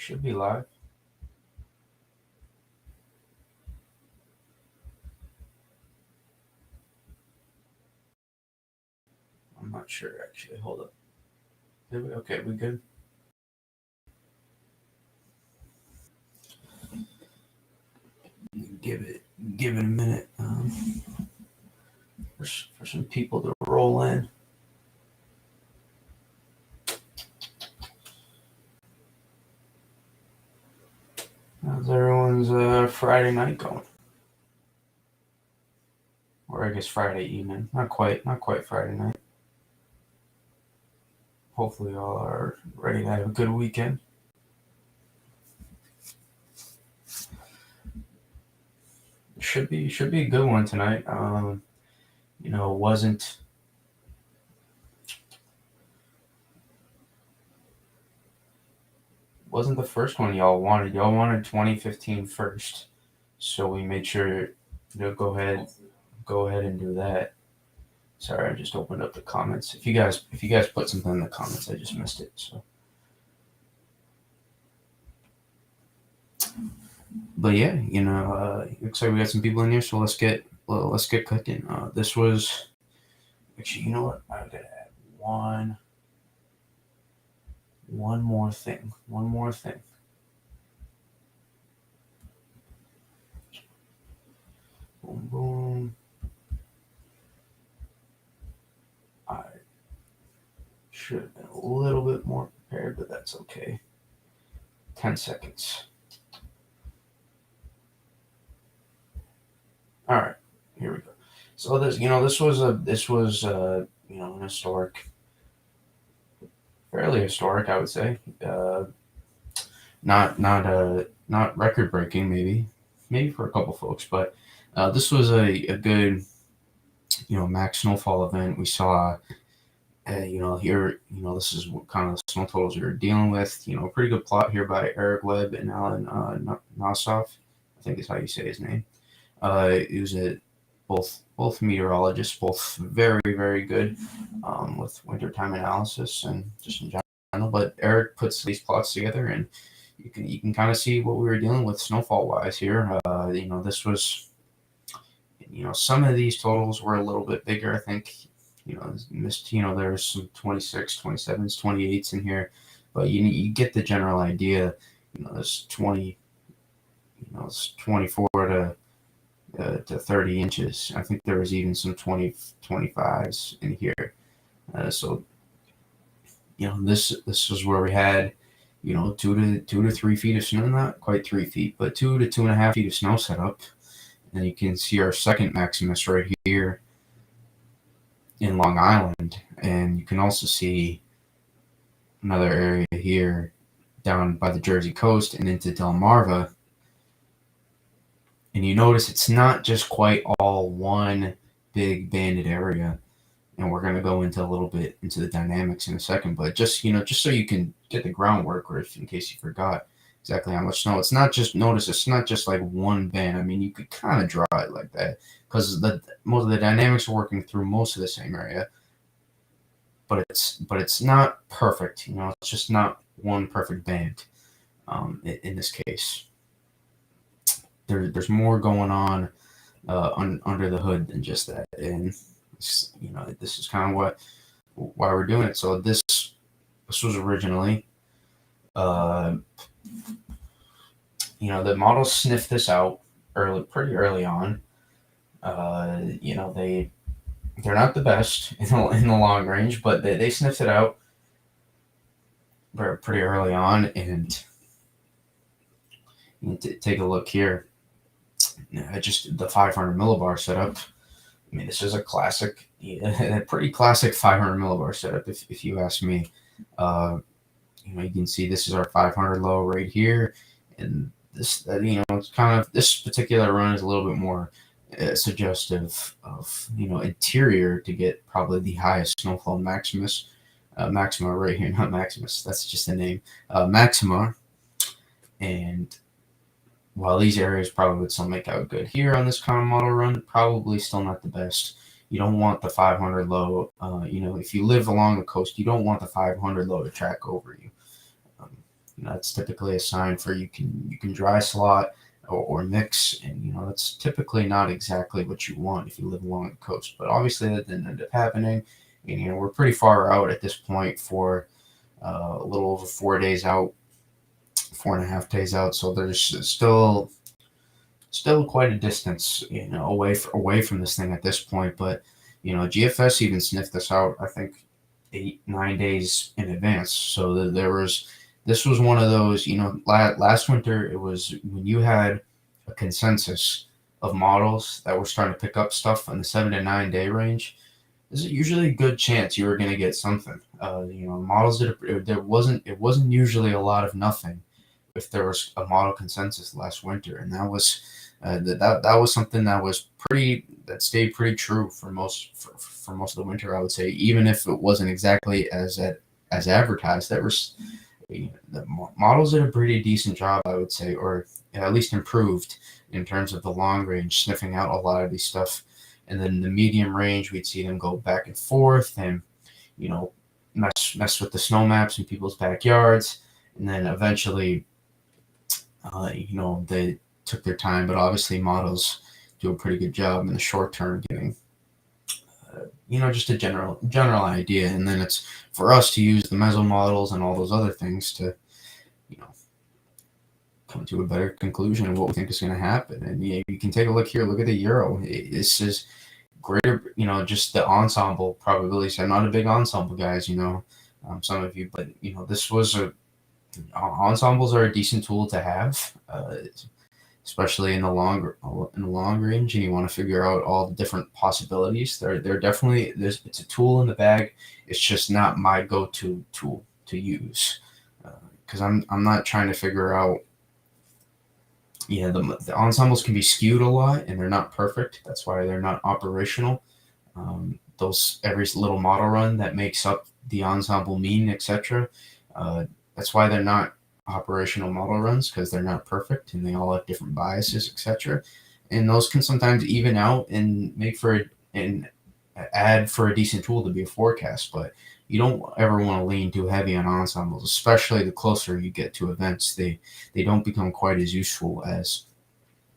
Should be live. I'm not sure actually. Hold up. Okay, we good? Give it a minute for some people to roll in. How's everyone's Friday night going? Or I guess Friday evening. Not quite Friday night. Hopefully y'all are ready to have a good weekend. Should be a good one tonight. Wasn't the first one y'all wanted. Y'all wanted 2015 first, so we made sure to go ahead and do that. Sorry, I just opened up the comments. If you guys put something in the comments, I just missed it. So, but yeah, looks like we got some people in here. So let's get cooking. This was actually, you know what? I gotta add one more thing. Boom, boom. I should have been a little bit more prepared, but that's okay. 10 seconds. All right, here we go. So this was an historic, fairly historic, I would say. Not record breaking, maybe for a couple folks, but this was a good max snowfall event. We saw here, this is what kind of the snow totals we were dealing with. A pretty good plot here by Eric Webb and Alan Nossoff, I think is how you say his name. It was both meteorologists, both very, very good with wintertime analysis and just in general. But Eric puts these plots together, and you can kind of see what we were dealing with snowfall wise here. This was, some of these totals were a little bit bigger. I think, there's some 26, 27s, 28s in here, but you get the general idea. There's 20, it's 24 to 30 inches. I think there was even some 25s in here. So this is where we had 2 to 3 feet of snow, not quite 3 feet, but 2 to 2.5 feet of snow set up. And you can see our second maximus right here in Long Island, and you can also see another area here down by the Jersey coast and into Delmarva. And you notice it's not just quite all one big banded area. And we're going to go into a little bit into the dynamics in a second, but just so you can get the groundwork, or if in case you forgot exactly how much snow. It's not just like one band. I mean, you could kind of draw it like that because most of the dynamics are working through most of the same area, but it's not perfect. It's just not one perfect band. In this case, there's more going on under the hood than just that, and this is kind of why we're doing it. So this was originally, the models sniffed this out pretty early on. They're not the best in the long range, but they sniffed it out pretty early on. And take a look here. Just the 500 millibar setup. I mean, this is a classic, a pretty classic 500 millibar setup, if you ask me. You can see this is our 500 low right here, and this, it's kind of, this particular run is a little bit more suggestive of, interior to get probably the highest snowfall maxima right here, not Maximus, that's just the name, Maxima. And while these areas probably would still make out good here on this common model run, probably still not the best. You don't want the 500 low, if you live along the coast, you don't want the 500 low to track over you. That's typically a sign for you can dry slot or mix, and that's typically not exactly what you want if you live along the coast. But obviously that didn't end up happening, and we're pretty far out at this point for a little over 4 days out, 4.5 days out. So there's still quite a distance, away from this thing at this point. But GFS even sniffed this out, I think, 8 9 days in advance. So this was one of those, last winter it was when you had a consensus of models that were starting to pick up stuff in the 7 to 9 day range. There's usually a good chance you were going to get something. Models that it wasn't usually a lot of nothing if there was a model consensus last winter, and that was something that stayed pretty true for most of the winter. I would say, even if it wasn't exactly as advertised, the models did a pretty decent job, I would say, or at least improved in terms of the long range, sniffing out a lot of these stuff. And then the medium range, we'd see them go back and forth and you know mess with the snow maps in people's backyards, and then eventually they took their time, but obviously models do a pretty good job in the short term getting just a general idea, and then it's for us to use the meso models and all those other things to you know come to a better conclusion of what we think is going to happen. And you can take a look here. Look at the euro. This is greater, just the ensemble probabilities. I'm not a big ensemble guys, some of you, but this was ensembles are a decent tool to have, especially in the long range, and you want to figure out all the different possibilities. They're definitely it's a tool in the bag. It's just not my go-to tool to use, because I'm not trying to figure out. The ensembles can be skewed a lot, and they're not perfect. That's why they're not operational. Those every little model run that makes up the ensemble mean, etc. That's why they're not operational model runs, because they're not perfect and they all have different biases, etc. And those can sometimes even out and add for a decent tool to be a forecast. But you don't ever want to lean too heavy on ensembles, especially the closer you get to events. They don't become quite as useful as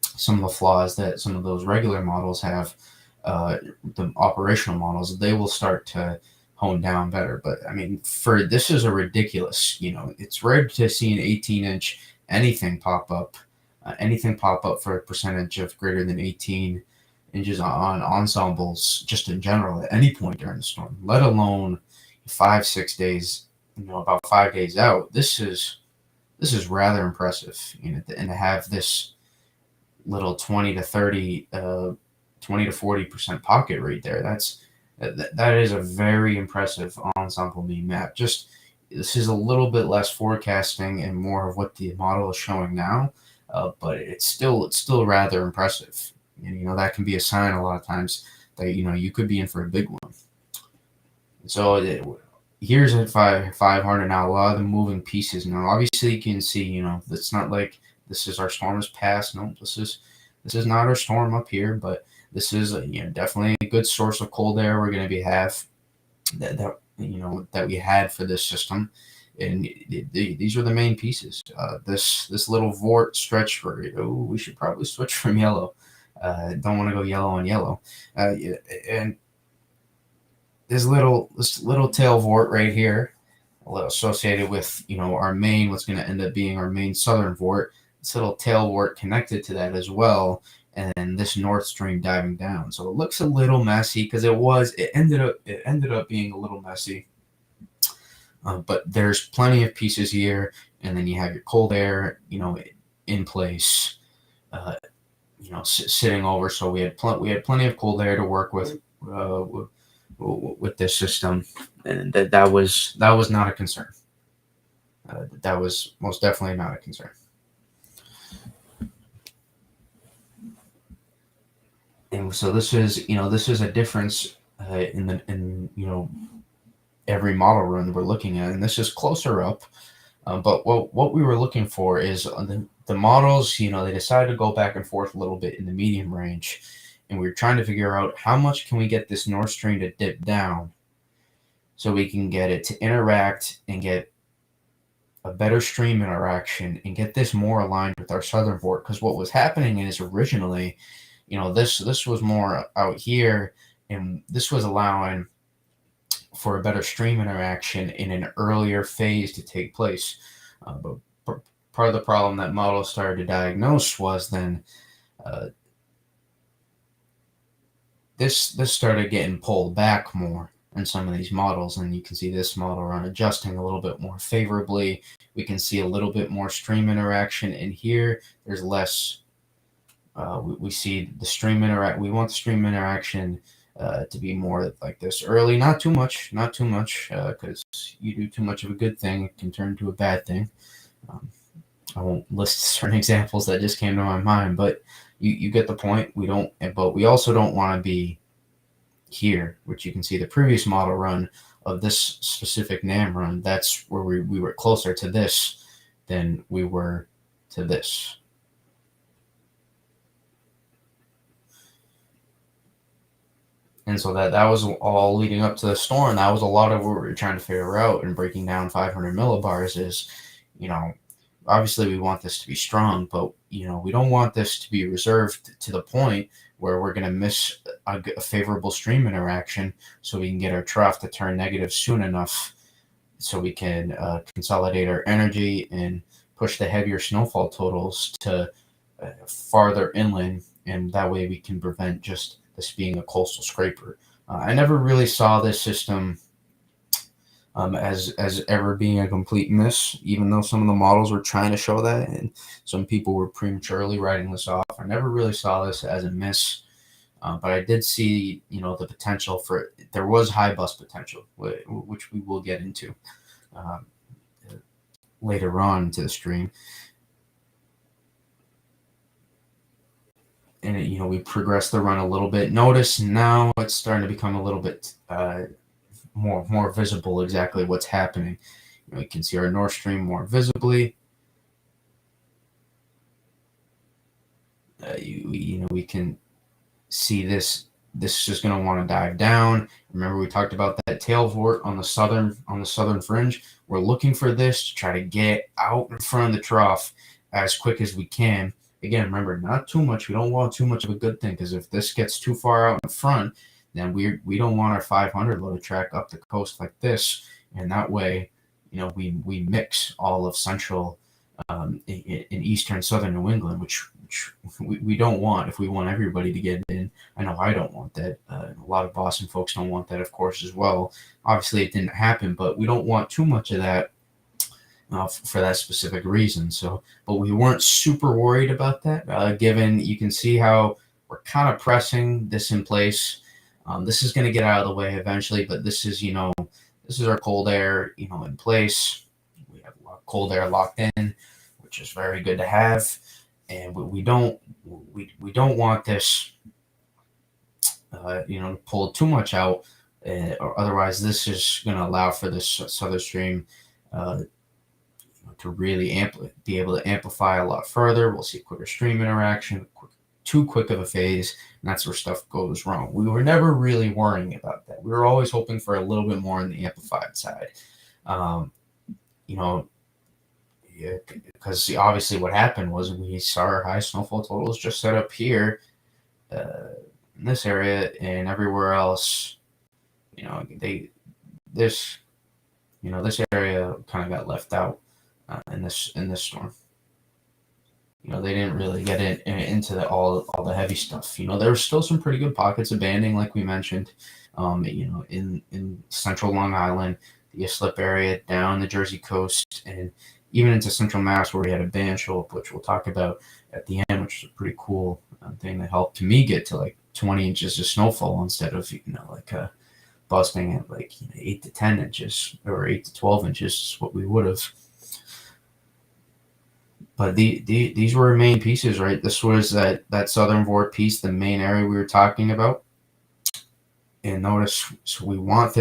some of the flaws that some of those regular models have. The operational models, they will start to hone down better. But I mean, this is a ridiculous, it's rare to see an 18-inch anything pop up for a percentage of greater than 18 inches on ensembles, just in general, at any point during the storm, let alone 5 6 days, about 5 days out. This is rather impressive, and to have this little 20 to 40% pocket rate there. That is a very impressive ensemble mean map. Just this is a little bit less forecasting and more of what the model is showing now, but it's still rather impressive. And that can be a sign a lot of times that you could be in for a big one. So here's at 500 now. A lot of the moving pieces now. Obviously, you can see it's not like this is our storm is past. No, this is not our storm up here, but this is definitely a good source of cold air we're going to have that we had for this system, and these are the main pieces. This little vort stretch we should probably switch from yellow. Don't want to go yellow on yellow, and this little tail vort right here, associated with our main, what's going to end up being our main southern vort. This little tail vort connected to that as well, and this north stream diving down. So it looks a little messy because it ended up being a little messy. But there's plenty of pieces here, and then you have your cold air, in place, sitting over. So we had plenty of cold air to work with this system, and that was not a concern. That was most definitely not a concern. And so this is a difference in every model run we're looking at, and this is closer up. But what we were looking for is the models. They decided to go back and forth a little bit in the medium range, and we were trying to figure out how much can we get this north stream to dip down, so we can get it to interact and get a better stream interaction and get this more aligned with our southern vort. Because what was happening is originally, this was more out here, and this was allowing for a better stream interaction in an earlier phase to take place. But part of the problem that models started to diagnose was then this started getting pulled back more in some of these models, and you can see this model run adjusting a little bit more favorably. We can see a little bit more stream interaction in here. There's less. We see the stream interact. We want the stream interaction to be more like this early, not too much, because you do too much of a good thing, it can turn into a bad thing. I won't list certain examples that just came to my mind, but you get the point. But we also don't want to be here, which you can see the previous model run of this specific NAM run. That's where we were closer to this than we were to this. And so that was all leading up to the storm. That was a lot of what we were trying to figure out and breaking down 500 millibars is, obviously we want this to be strong, but, we don't want this to be reserved to the point where we're going to miss a favorable stream interaction so we can get our trough to turn negative soon enough so we can consolidate our energy and push the heavier snowfall totals to farther inland, and that way we can prevent just this being a coastal scraper. I never really saw this system as ever being a complete miss, even though some of the models were trying to show that, and some people were prematurely writing this off. I never really saw this as a miss, but I did see, the potential for, there was high bust potential, which we will get into later on into the stream. And we progressed the run a little bit. Notice now it's starting to become a little bit more visible exactly what's happening. You can see our North Stream more visibly. We can see this. This is going to want to dive down. Remember, we talked about that tail vort on the southern fringe. We're looking for this to try to get out in front of the trough as quick as we can. Again, remember, not too much. We don't want too much of a good thing, because if this gets too far out in front, then we don't want our 500 load track up the coast like this, and that way, we mix all of central in eastern southern New England, which we don't want if we want everybody to get in. I know I don't want that. A lot of Boston folks don't want that, of course, as well. Obviously, it didn't happen, but we don't want too much of that for that specific reason. So, but we weren't super worried about that, given you can see how we're kind of pressing this in place. This is going to get out of the way eventually, but this is our cold air, in place. We have cold air locked in, which is very good to have. And we don't want this, to pull too much out, or otherwise this is going to allow for this southern stream to really be able to amplify a lot further. We'll see quicker stream interaction, too quick of a phase, and that's where stuff goes wrong. We were never really worrying about that. We were always hoping for a little bit more on the amplified side. Because obviously what happened was we saw our high snowfall totals just set up here in this area, and everywhere else, this area kind of got left out in this storm. They didn't really get into all the heavy stuff. There were still some pretty good pockets of banding, like we mentioned, in central Long Island, the Islip area, down the Jersey coast, and even into central Mass, where we had a band show up, which we'll talk about at the end, which is a pretty cool thing that helped me get to like 20 inches of snowfall instead of busting at 8 to 10 inches or 8 to 12 inches is what we would have. But these were main pieces, right? This was that southern vort piece, the main area we were talking about. And notice, so we wanted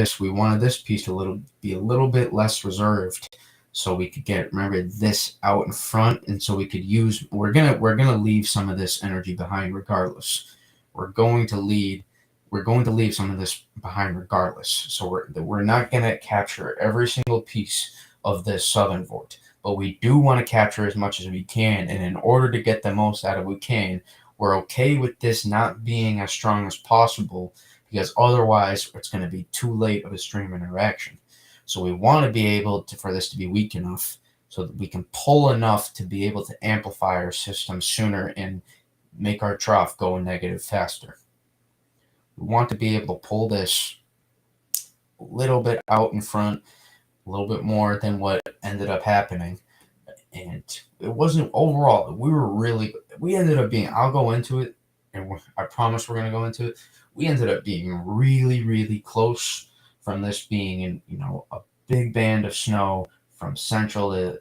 this piece to be a little bit less reserved, so we could remember this out in front, and so we could use. We're gonna leave some of this energy behind regardless. We're going to leave some of this behind regardless. So we're not gonna capture every single piece of this southern vort. but we do want to capture as much as we can. And in order to get the most out of we can, we're okay with this not being as strong as possible, because otherwise it's going to be too late of a stream interaction. So we want to be able to, for this to be weak enough so that we can pull enough to be able to amplify our system sooner and make our trough go negative faster. We want to be able to pull this a little bit out in front, a little bit more than what ended up happening. And it wasn't overall, we ended up being, I'll go into it, and I promise we're going to go into it. We ended up being really, really close from this being in, a big band of snow from central to,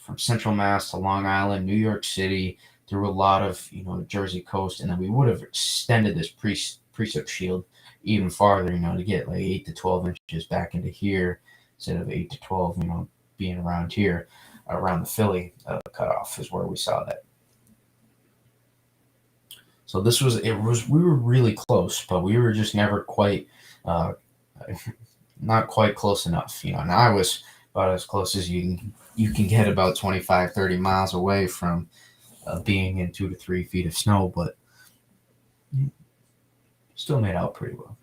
from central Mass to Long Island, New York City, through a lot of, Jersey coast. And then we would have extended this precip shield even farther, to get like 8 to 12 inches back into here instead of 8 to 12, being around here, around the Philly cutoff is where we saw that. So we were really close, but we were just never quite, not quite close enough, and I was about as close as you can get, about 25, 30 miles away from being in 2 to 3 feet of snow, but still made out pretty well.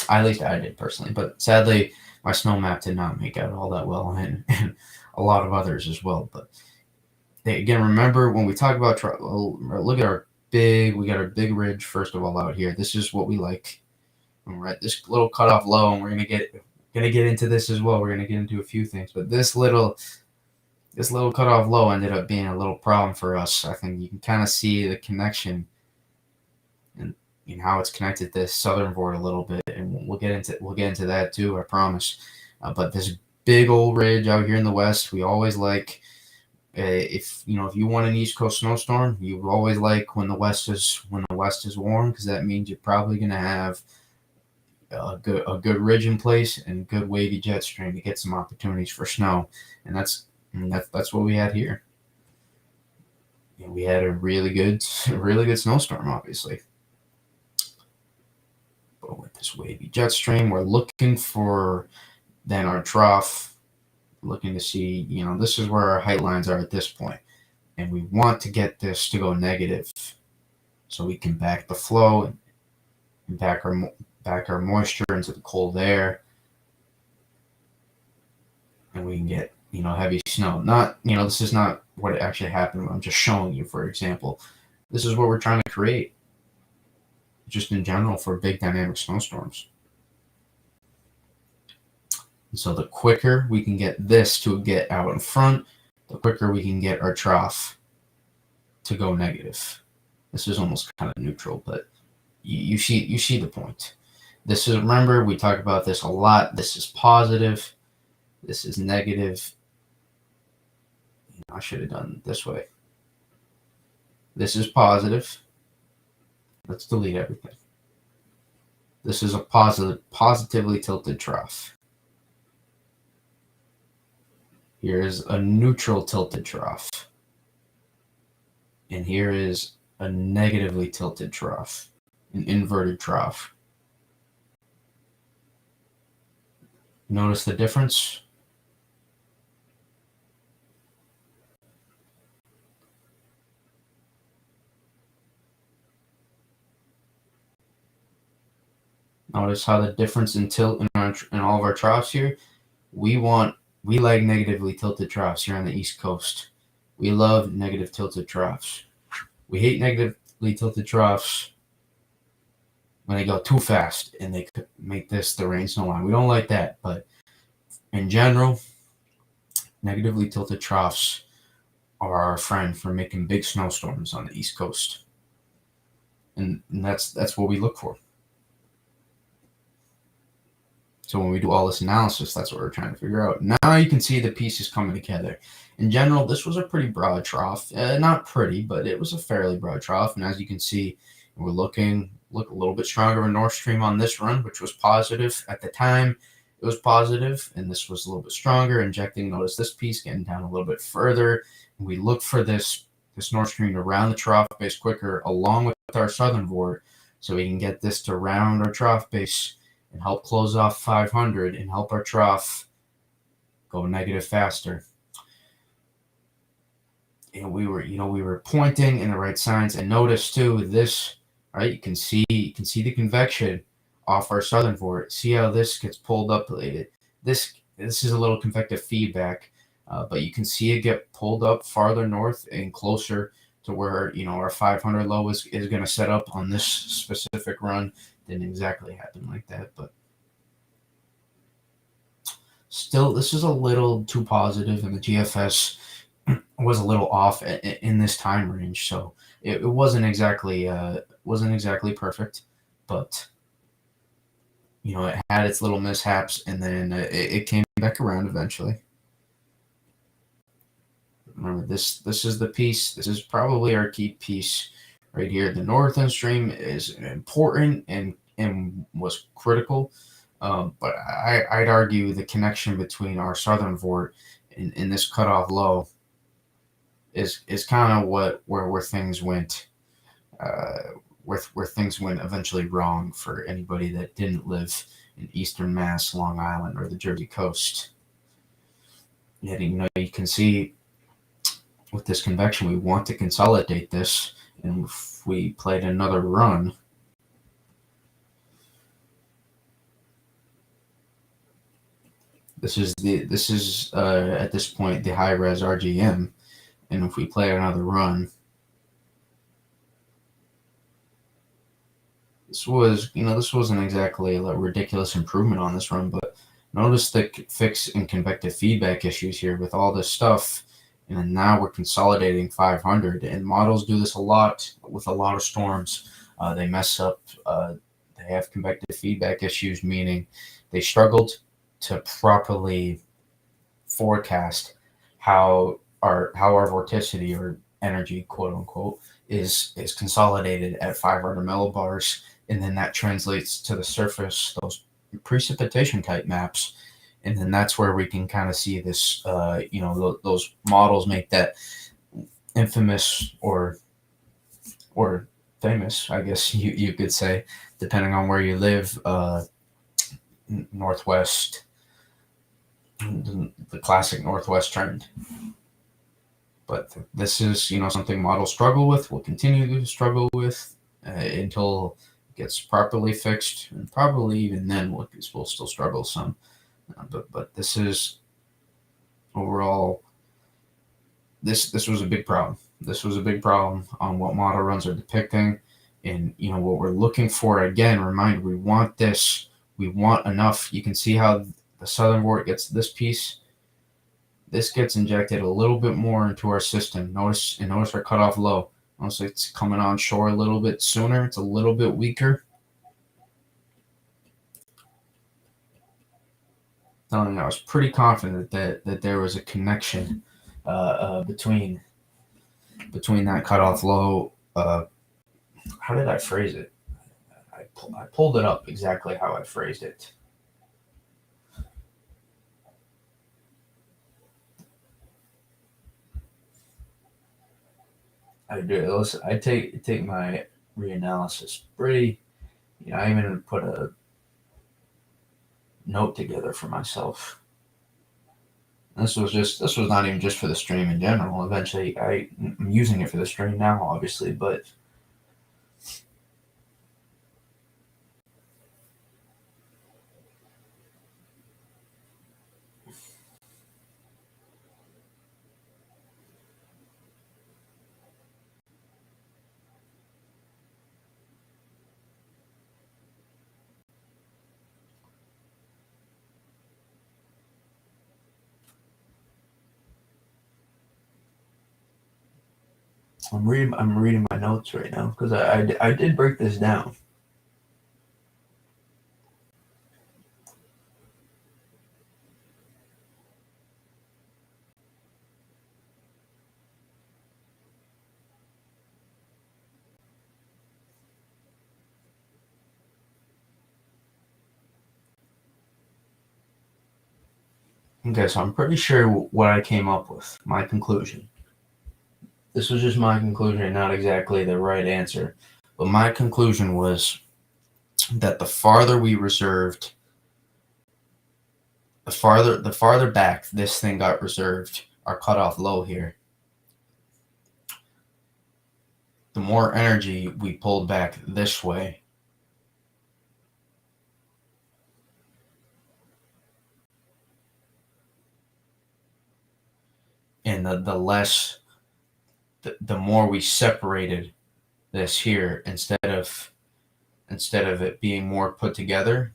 At least I did personally, but sadly, my snow map did not make out all that well, and a lot of others as well. But again, remember when we talk about look at we got our big ridge first of all out here. This is what we like. When we're at this little cutoff low, and we're gonna get into this as well. We're gonna get into a few things, but this little cutoff low ended up being a little problem for us. I think you can kind of see the connection and how it's connected to southern vort a little bit, and we'll get into that too, I promise. But this big old ridge out here in the west, we always like. If you want an East Coast snowstorm, you always like when the west is warm, because that means you're probably going to have a good ridge in place and good wavy jet stream to get some opportunities for snow, and that's what we had here. We had a really good snowstorm, obviously. But with this wavy jet stream, we're looking for then our trough. Looking to see, this is where our height lines are at this point, and we want to get this to go negative so we can back the flow and back our moisture into the cold air, and we can get heavy snow. Not this is not what actually happened. I'm just showing you, for example. This is what we're trying to create, just in general, for big dynamic snowstorms. So the quicker we can get this to get out in front, the quicker we can get our trough to go negative. This is almost kind of neutral, but you see the point. This is, remember, we talk about this a lot. This is positive. This is negative. I should have done it this way. This is positive. Let's delete everything. This is a positively tilted trough. Here is a neutral tilted trough. And here is a negatively tilted trough, an inverted trough. Notice the difference? Notice how the difference in tilt in all of our troughs here. We like negatively tilted troughs here on the East Coast. We love negative tilted troughs. We hate negatively tilted troughs when they go too fast and they could make this the rain snow line. We don't like that, but in general, negatively tilted troughs are our friend for making big snowstorms on the East Coast. And that's what we look for. So when we do all this analysis, that's what we're trying to figure out. Now you can see the pieces coming together. In general, this was a pretty broad trough. Not pretty, but it was a fairly broad trough. And as you can see, we're look a little bit stronger of a north stream on this run, which was positive. At the time, it was positive, and this was a little bit stronger, injecting. Notice this piece getting down a little bit further. And we look for this north stream to round the trough base quicker, along with our southern vort, so we can get this to round our trough base and help close off 500 and help our trough go negative faster. And we were pointing in the right signs. And notice too this, right? You can see the convection off our southern vort. See how this gets pulled up. This is a little convective feedback, but you can see it get pulled up farther north and closer to where our 500 low is going to set up on this specific run. Didn't exactly happen like that, but still, this is a little too positive, and the GFS was a little off in this time range, so it wasn't exactly perfect, but it had its little mishaps, and then it came back around eventually. Remember, this is the piece. This is probably our key piece right here. The northern stream is important and was critical, but I'd argue the connection between our southern vort and this cutoff low is kind of where things went, where things went eventually wrong for anybody that didn't live in Eastern Mass, Long Island, or the Jersey coast. Yet you can see with this convection, we want to consolidate this, and if we played another run, this is at this point the high res RGM, and if we play another run, this wasn't exactly a ridiculous improvement on this run, but notice the fix and convective feedback issues here with all this stuff. And then now we're consolidating 500, and models do this a lot with a lot of storms. They mess up. They have convective feedback issues, meaning they struggled to properly forecast how our vorticity or energy, quote unquote, is consolidated at 500 millibars, and then that translates to the surface, those precipitation type maps. And then that's where we can kind of see this, those models make that infamous or famous, I guess you could say, depending on where you live, northwest, the classic northwest trend. But this is, something models struggle with, will continue to struggle with until it gets properly fixed, and probably even then we'll still struggle some. But this is overall, this was a big problem. This was a big problem on what model runs are depicting, and what we're looking for. Again, reminder: we want this. We want enough. You can see how the southern vort gets this piece. This gets injected a little bit more into our system. Notice our cutoff low. Notice it's coming on shore a little bit sooner. It's a little bit weaker. Telling you, I was pretty confident that there was a connection between that cutoff low. How did I phrase it? I pulled it up exactly how I phrased it. I do. Listen, I take my reanalysis pretty. I even put a note together for myself. This was not even just for the stream in general. Eventually, I'm using it for the stream now, obviously, but I'm reading my notes right now because I did break this down. Okay, so I'm pretty sure what I came up with, my conclusion. This was just my conclusion and not exactly the right answer. But my conclusion was that the farther we reserved the farther back this thing got reserved, our cutoff low here, the more energy we pulled back this way. And the more we separated this here, instead of it being more put together,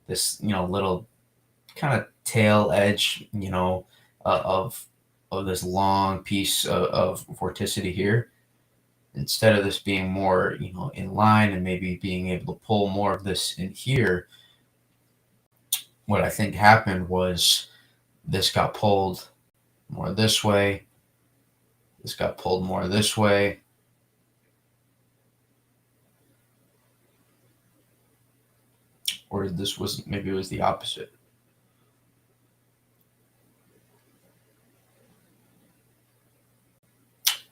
this little kind of tail edge, of this long piece of vorticity here, instead of this being more in line and maybe being able to pull more of this in here, what I think happened was this got pulled more this way, this got pulled more this way, or this was maybe it was the opposite.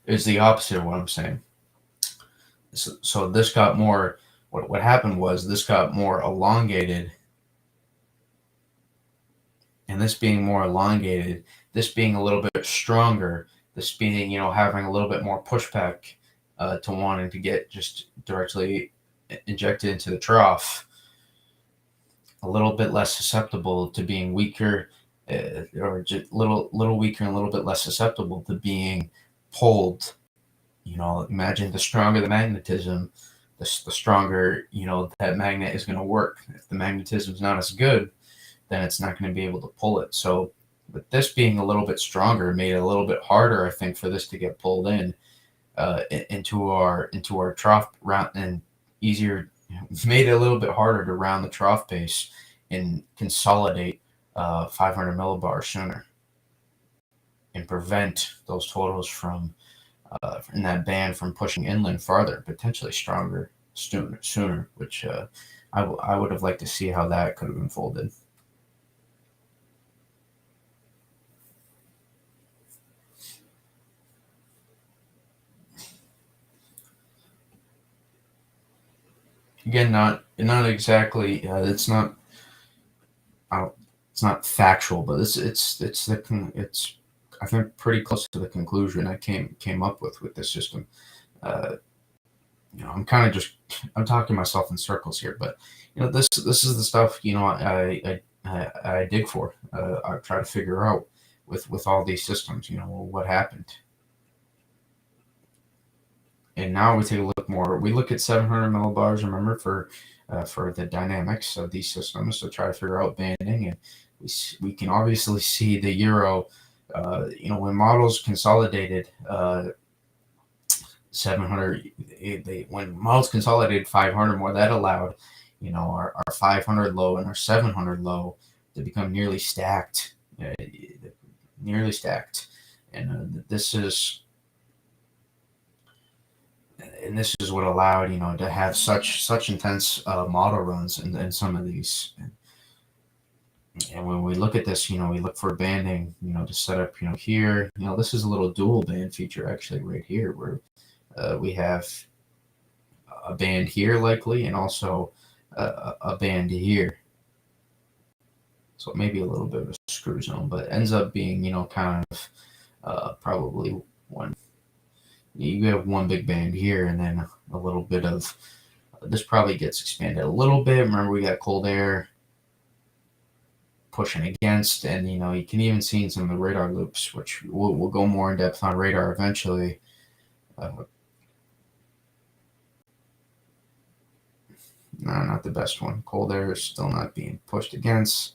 It's the opposite of what I'm saying. So this got more. What happened was this got more elongated, and this being more elongated, this being a little bit stronger, this being having a little bit more pushback to wanting to get just directly injected into the trough, a little bit less susceptible to being weaker, or just little weaker and a little bit less susceptible to being pulled. Imagine the stronger the magnetism, the stronger that magnet is going to work. If the magnetism is not as good, then it's not going to be able to pull it. So with this being a little bit stronger, made it a little bit harder, I think, for this to get pulled into our trough round, and easier, made it a little bit harder to round the trough base and consolidate 500 millibars sooner, and prevent those totals from in that band from pushing inland farther, potentially stronger sooner, which I would have liked to see how that could have unfolded. Again, not exactly. It's not. It's not factual, but it's I think pretty close to the conclusion I came up with this system. Uh, I'm kind of I'm talking myself in circles here, but this is the stuff I dig for. I try to figure out with all these systems. What happened. And now we take a look more. We look at 700 millibars, remember, for the dynamics of these systems to try to figure out banding, and we can obviously see the euro. When models consolidated 700, when models consolidated 500 more, that allowed our 500 low and our 700 low to become nearly stacked, and this is what allowed to have such intense model runs in some of these. And when we look at this, we look for banding, to set up, here. This is a little dual band feature actually right here, where we have a band here likely, and also a band here. So maybe a little bit of a screw zone, but it ends up being, kind of probably one. You have one big band here, and then a little bit of this probably gets expanded a little bit. Remember, we got cold air pushing against, and you can even see in some of the radar loops, which we'll go more in depth on radar eventually. No, not the best one. Cold air is still not being pushed against.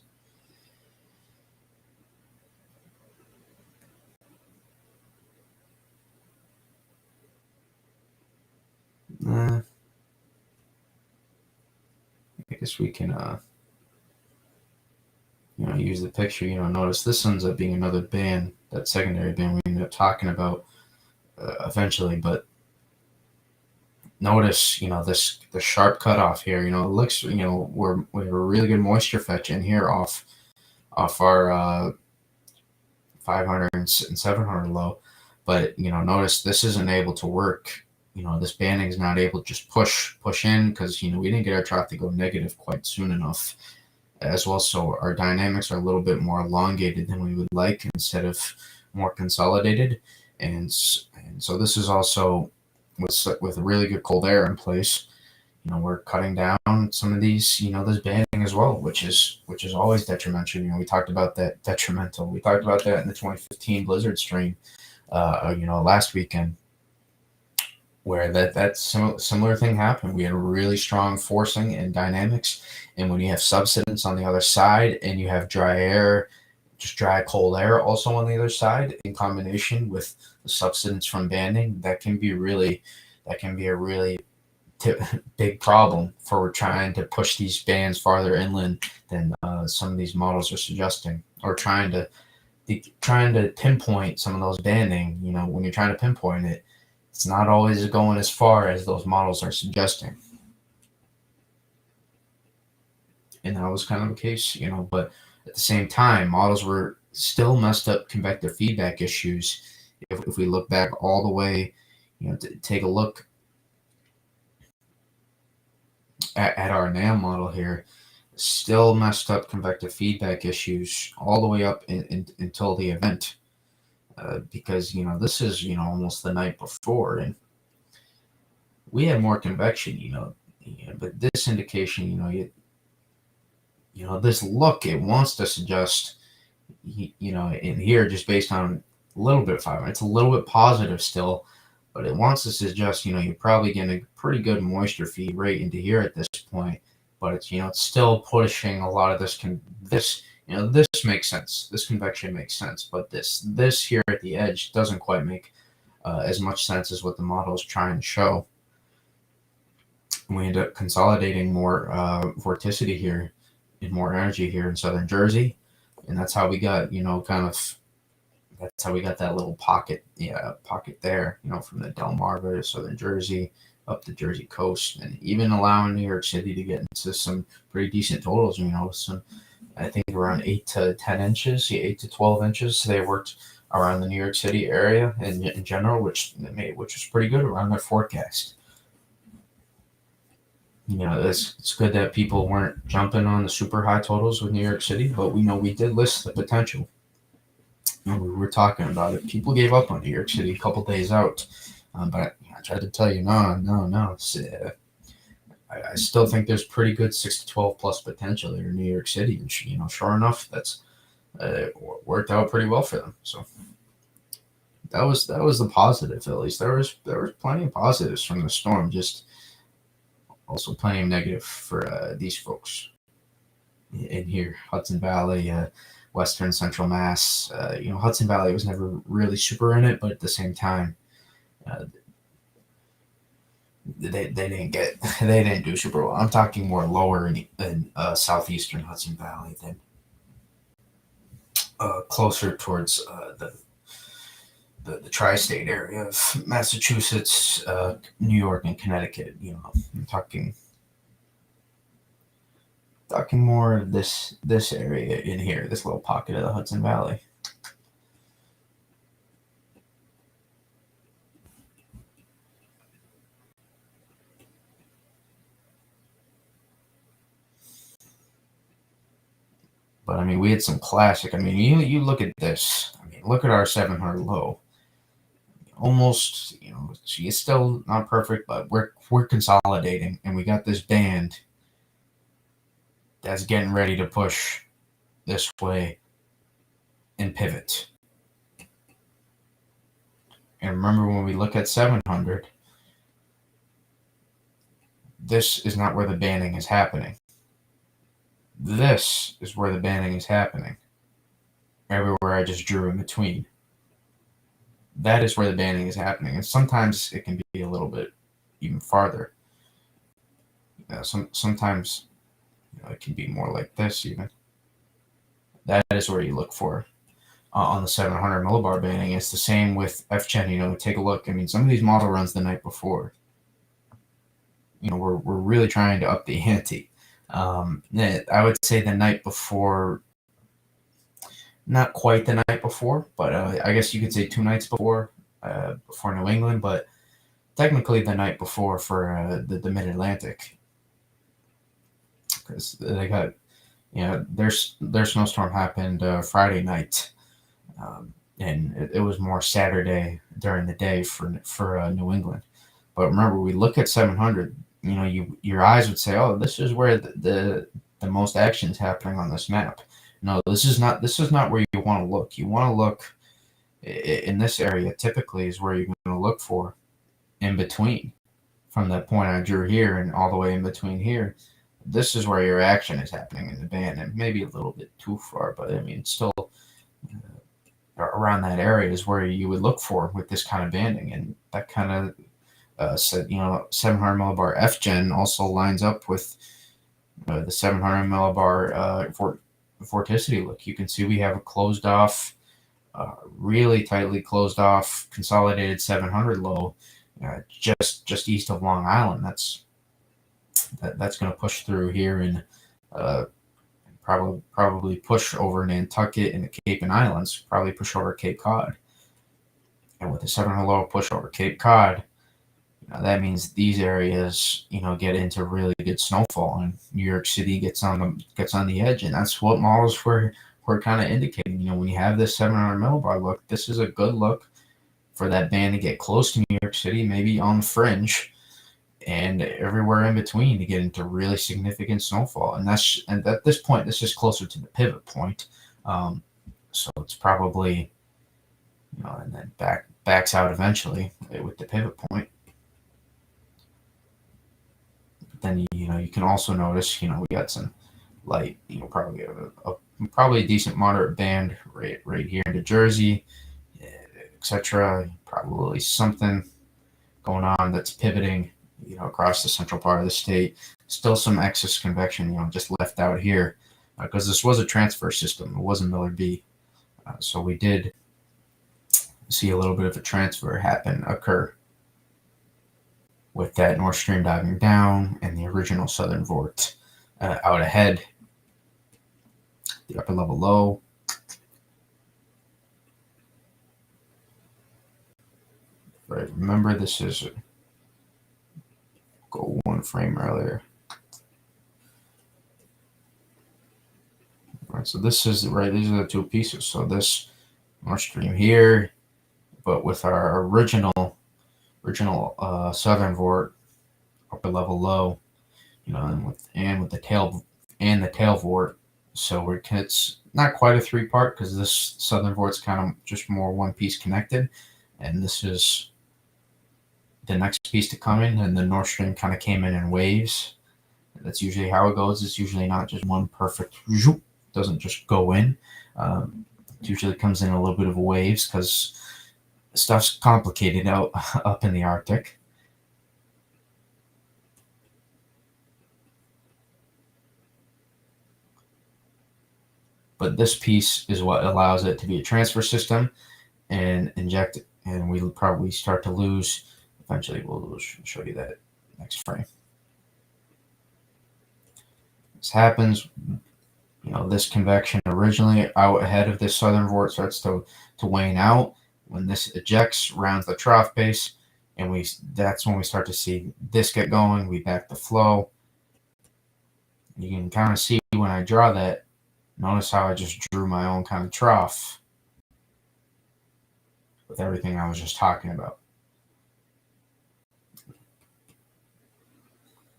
I guess we can use the picture. Notice this ends up being another band, that secondary band we ended up talking about eventually. But notice the sharp cutoff here. It looks we have a really good moisture fetch in here off our 500 and 700 low, but notice this isn't able to work. This banding is not able to just push in, because we didn't get our trough to go negative quite soon enough. as well. So our dynamics are a little bit more elongated than we would like instead of more consolidated. And so this is also with really good cold air in place. We're cutting down some of these, this banding as well, which is always detrimental. We talked about that detrimental. We talked about that in the 2015 blizzard stream, last weekend, where that similar thing happened. We had a really strong forcing and dynamics, and when you have subsidence on the other side, and you have dry air, just dry cold air also on the other side, in combination with the subsidence from banding, that can be a really big problem for trying to push these bands farther inland than some of these models are suggesting, or trying to pinpoint some of those banding. When you're trying to pinpoint it, it's not always going as far as those models are suggesting. And that was kind of the case, but at the same time, models were still messed up convective feedback issues. If we look back all the way, to take a look at our NAM model here, still messed up convective feedback issues all the way up until the event. Because this is almost the night before, and we had more convection, but this indication, this look, it wants to suggest, in here, just based on a little bit of fiber, it's a little bit positive still, but it wants to suggest, you're probably getting a pretty good moisture feed right into here at this point, but it's, it's still pushing a lot of this this makes sense. This convection makes sense, but this here at the edge doesn't quite make as much sense as what the model is trying to show. We end up consolidating more vorticity here and more energy here in southern Jersey, and that's how we got that's how we got that little pocket there, from the Delmarva to southern Jersey up the Jersey coast, and even allowing New York City to get into some pretty decent totals. Some, I think, around 8 to 10 inches, 8 to 12 inches. They worked around the New York City area in general, which was pretty good around their forecast. It's good that people weren't jumping on the super high totals with New York City, but we did list the potential. We were talking about it. People gave up on New York City a couple days out, but I tried to tell you, no. I still think there's pretty good 6 to 12 plus potential there in New York City, and sure enough, that's worked out pretty well for them. So that was the positive. At least there was plenty of positives from the storm. Just also plenty of negative for these folks in here, Hudson Valley, Western Central Mass. Hudson Valley was never really super in it, but at the same time, they didn't do super well. I'm talking more lower in southeastern Hudson Valley than closer towards the tri-state area of Massachusetts, New York, and Connecticut. I'm talking more of this area in here, this little pocket of the Hudson Valley. But I mean, we had some classic. I mean, you look at this. I mean, look at our 700 low. Almost, it's still not perfect, but we're consolidating, and we got this band that's getting ready to push this way and pivot. And remember, when we look at 700, this is not where the banding is happening. This is where the banding is happening. Everywhere I just drew in between. That is where the banding is happening. And sometimes it can be a little bit even farther. Sometimes it can be more like this even. That is where you look for on the 700 millibar banding. It's the same with FGen. Take a look. I mean, some of these model runs the night before, we're really trying to up the ante. I would say the night before, not quite the night before, but I guess you could say 2 nights before New England, but technically the night before for the Mid-Atlantic, because they got their snowstorm happened Friday night, and it was more Saturday during the day for New England. But remember, we look at 700. Your eyes would say, "Oh, this is where the most action is happening on this map." No, this is not where you want to look. You want to look in this area. Typically, is where you're going to look for in between from that point I drew here and all the way in between here. This is where your action is happening in the band, and maybe a little bit too far, but I mean, still around that area is where you would look for with this kind of banding, and that kind of said 700 millibar FGen also lines up with the 700 millibar vorticity look. You can see we have a closed off, really tightly closed off, consolidated 700 low, just east of Long Island. That's going to push through here and probably push over Nantucket and the Cape and Islands, probably push over Cape Cod. And with the 700 low push over Cape Cod, that means these areas, get into really good snowfall, and New York City gets on the edge, and that's what models were kind of indicating. When you have this 700 millibar look, this is a good look for that band to get close to New York City, maybe on the fringe, and everywhere in between to get into really significant snowfall. And at this point, this is closer to the pivot point, so it's probably, and then backs out eventually with the pivot point. Then you can also notice we got some light, probably probably a decent moderate band right here into Jersey, etc. Probably something going on that's pivoting across the central part of the state. Still some excess convection just left out here because this was a transfer system. It wasn't Miller B, so we did see a little bit of a transfer occur with that North Stream diving down and the original Southern Vort out ahead, the upper level low. Right, remember this is go one frame earlier. All right, so this is these are the two pieces. So this North Stream here, but with our original Southern Vort upper level low, and with the tail Vort. So it's not quite a 3-part because this Southern Vort's kind of just more one piece connected, and this is the next piece to come in, and the North Stream kind of came in waves. That's usually how it goes. It's usually not just one perfect, doesn't just go in. It usually comes in a little bit of waves because stuff's complicated out up in the Arctic. But this piece is what allows it to be a transfer system and inject, and we'll probably start to lose. Eventually, we'll show you that next frame. This happens, this convection originally out ahead of this Southern Vort starts to wane out. When this ejects, rounds the trough base, and that's when we start to see this get going. We back the flow. You can kind of see when I draw that, notice how I just drew my own kind of trough with everything I was just talking about.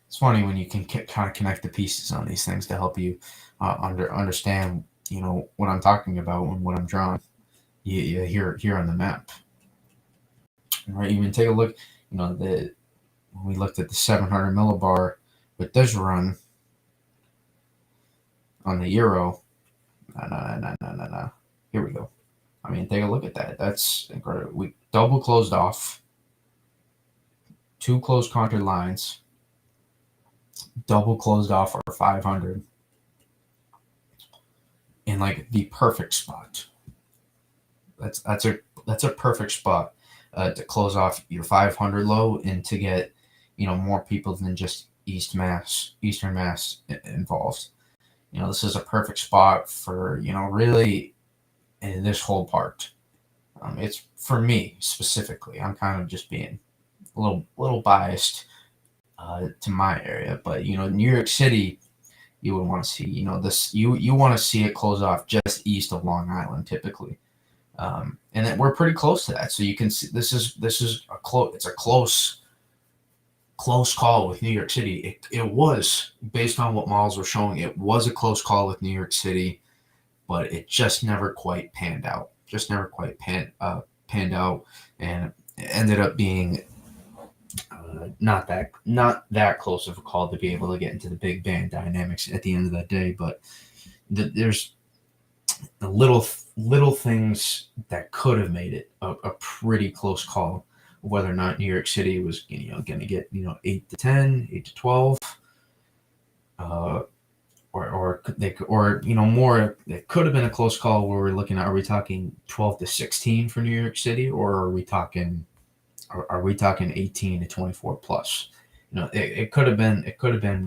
It's funny when you can kind of connect the pieces on these things to help you understand, what I'm talking about and what I'm drawing. You here on the map. Right, you can take a look. When we looked at the 700 millibar with this run on the Euro. No. Here we go. I mean, take a look at that. That's incredible. We double closed off, 2 closed contoured lines, double closed off our 500 in like the perfect spot. That's a perfect spot to close off your 500 low and to get more people than just Eastern Mass involved. This is a perfect spot for really in this whole part. It's for me specifically. I'm kind of just being a little biased to my area, but New York City you would want to see. This you want to see it close off just east of Long Island typically, and then we're pretty close to that. So you can see this is a close call with New York City. It was based on what models were showing. It was a close call with New York City, but it just never quite panned out. Just never quite panned out, and it ended up being not that close of a call to be able to get into the big band dynamics at the end of the day. But there's the little things that could have made it a pretty close call, whether or not New York City was going to get 8 to 10, 8 to 12, or more. It could have been a close call where we're looking at, are we talking 12 to 16 for New York City, or are we talking 18 to 24 plus? It could have been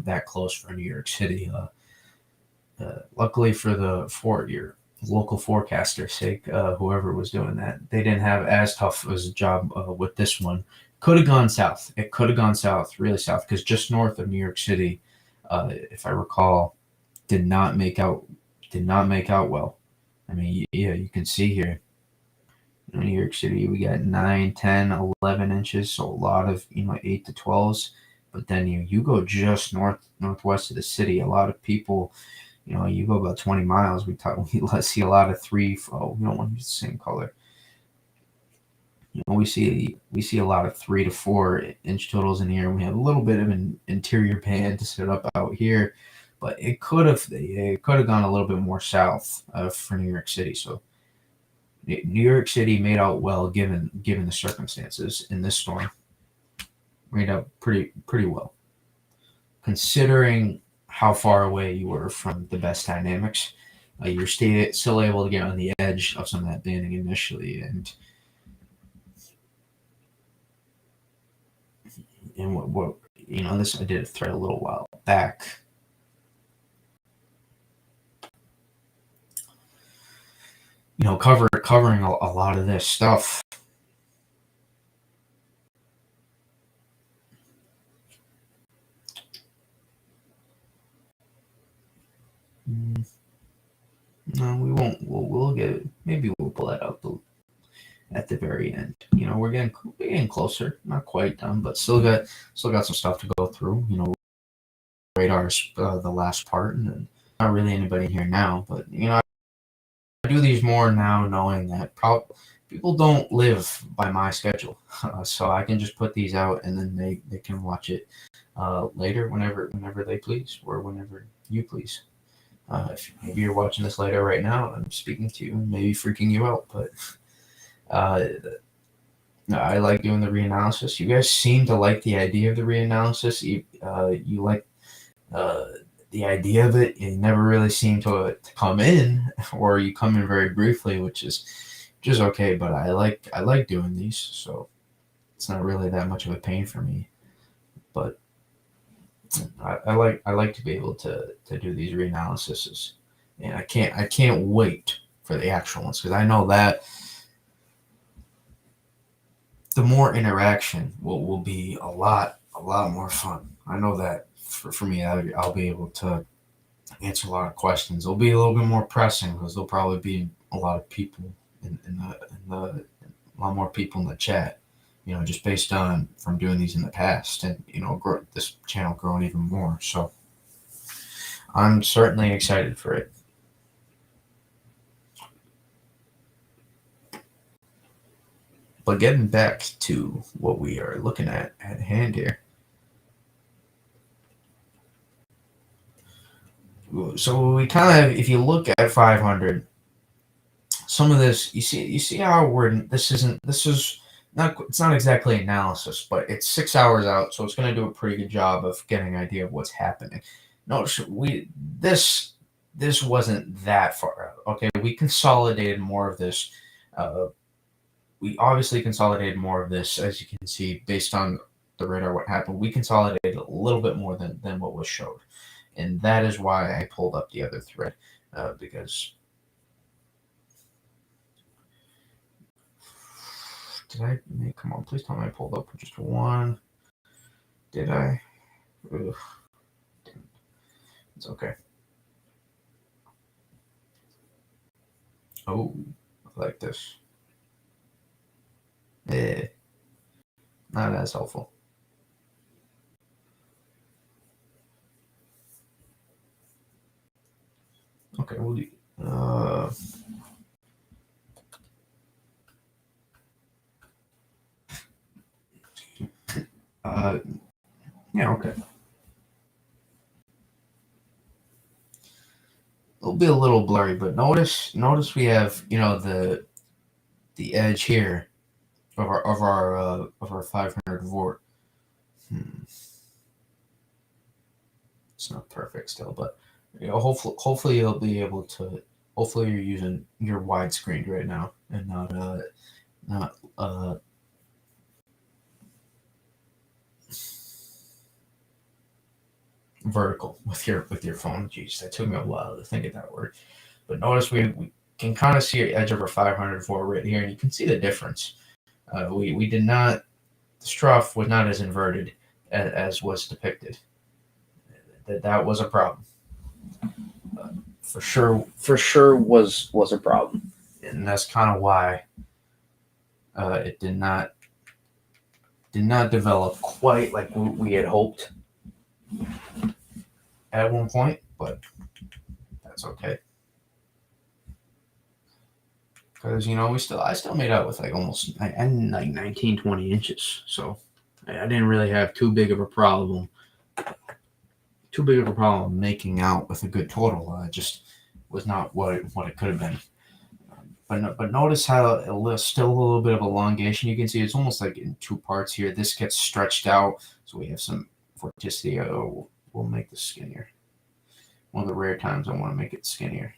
that close for New York City. Luckily for your local forecaster's sake, whoever was doing that, they didn't have as tough as a job with this one. Could have gone south. It could have gone south, really south, because just north of New York City, if I recall, did not make out well. I mean, yeah, you can see here, New York City, we got 9, 10, 11 inches, so a lot of 8 to 12s. But then you go just northwest of the city, a lot of people, you go about 20 miles, we see a lot of 3. Oh, we don't want to use the same color. We see a lot of 3 to 4 inch totals in here. We have a little bit of an interior band to set up out here, but it could have gone a little bit more south for New York City. So New York City made out well given the circumstances in this storm. Made out pretty well, considering how far away you were from the best dynamics. You're still able to get on the edge of some of that banding initially, and what this, I did a thread a little while back. Covering a lot of this stuff. No, we won't. We'll get. Maybe we'll pull that out at the very end. We're getting closer. Not quite done, but still got some stuff to go through. Radar's the last part, and then not really anybody here now. But I do these more now, knowing that people don't live by my schedule, so I can just put these out, and then they can watch it later whenever they please, or whenever you please. If maybe you're watching this later right now, I'm speaking to you, maybe freaking you out, but I like doing the reanalysis. You guys seem to like the idea of the reanalysis. You like the idea of it. You never really seem to come in, or you come in very briefly, which is okay. But I like doing these, so it's not really that much of a pain for me. But I like to be able to do these reanalyses, and I can't wait for the actual ones, because I know that the more interaction will be a lot more fun. I know that for me, I'll be able to answer a lot of questions. It'll be a little bit more pressing, because there'll probably be a lot of people in a lot more people in the chat. Just based on from doing these in the past, and this channel growing even more. So I'm certainly excited for it. But getting back to what we are looking at hand here. So we kind of, if you look at 500, some of this, you see how this is not, it's not exactly analysis, but it's 6 hours out, so it's going to do a pretty good job of getting an idea of what's happening. No, this wasn't that far out. Okay, we consolidated more of this. We obviously consolidated more of this, as you can see, based on the radar. What happened? We consolidated a little bit more than what was showed, and that is why I pulled up the other thread, because. Did I make? Come on, please tell me I pulled up just one. Did I? Ugh. It's okay. Oh, I like this. Eh, not as helpful. Okay, we'll do. Uh, yeah, okay. It'll be a little blurry, but notice we have the edge here of our 500 volt. It's not perfect still, but hopefully you'll be able to. Hopefully you're using your widescreen right now and not vertical with your phone. Jeez, that took me a while to think of that word. But notice we can kind of see the edge of our 500 volt right here, and you can see the difference. We did not. The Struff was not as inverted as was depicted. That was a problem. For sure was a problem, and that's kind of why it did not develop quite like we had hoped at one point, but that's okay because I still made out with like almost and like 19-20 inches, so I didn't really have too big of a problem making out with a good total. It just was not what it could have been. But notice how still a little bit of elongation. You can see it's almost like in two parts here. This gets stretched out, so we have some vorticity. We'll make this skinnier. One of the rare times I want to make it skinnier.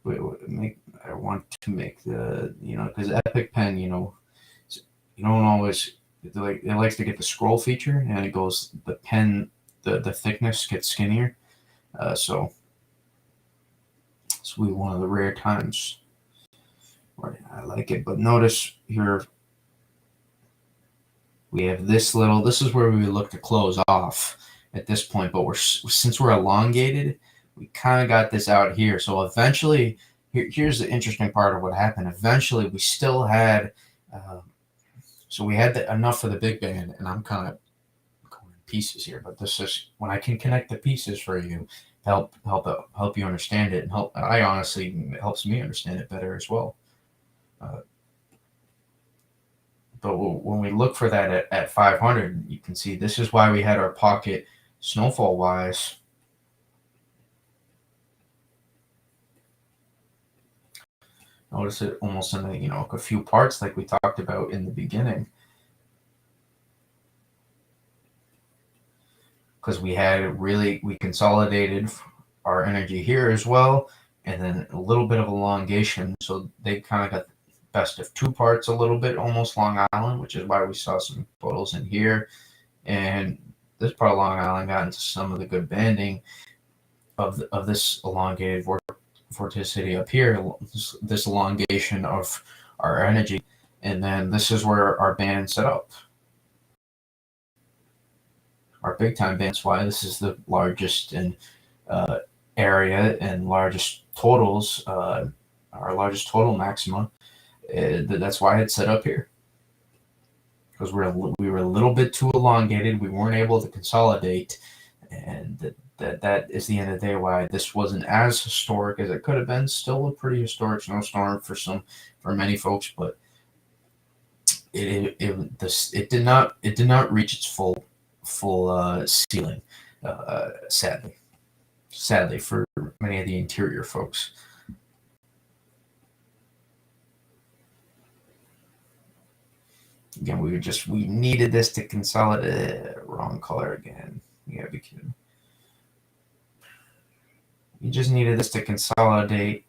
I want to make the because Epic Pen you don't always it likes to get the scroll feature, and it goes the pen the thickness gets skinnier. So we one of the rare times where I like it. But notice here we have this little. This is where we would look to close off at this point. But since we're elongated, we kind of got this out here. So eventually, here's the interesting part of what happened. Eventually, we still had. So we had enough for the big band, and I'm kind of going in pieces here. But this is when I can connect the pieces for you, help you understand it, and I honestly it helps me understand it better as well. But when we look for that at 500, you can see this is why we had our pocket snowfall wise. Notice it almost in a few parts like we talked about in the beginning. Because we consolidated our energy here as well, and then a little bit of elongation. So they kind of got the best of two parts a little bit, almost Long Island, which is why we saw some totals in here. And this part of Long Island got into some of the good banding of this elongated vorticity up here, this elongation of our energy. And then this is where our band set up. Our big time band's why this is the largest in area and largest totals, our largest total maxima. That's why it's set up here. Because we were a little bit too elongated. We weren't able to consolidate. And that is the end of the day why this wasn't as historic as it could have been. Still a pretty historic snowstorm for many folks, but it did not reach its full ceiling, sadly for many of the interior folks. Again, we needed this to consolidate. Wrong color again. You gotta be kidding. We just needed this to consolidate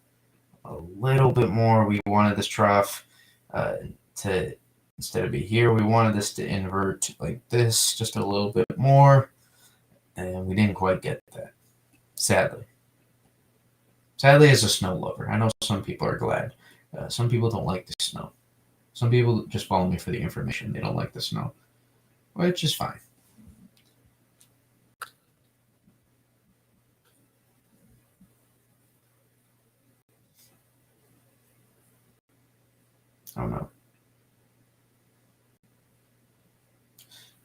a little bit more. We wanted this trough to, instead of be here, we wanted this to invert like this just a little bit more, and we didn't quite get that, sadly. Sadly, as a snow lover, I know some people are glad. Some people don't like the snow. Some people just follow me for the information. They don't like the snow, which is fine. I don't know.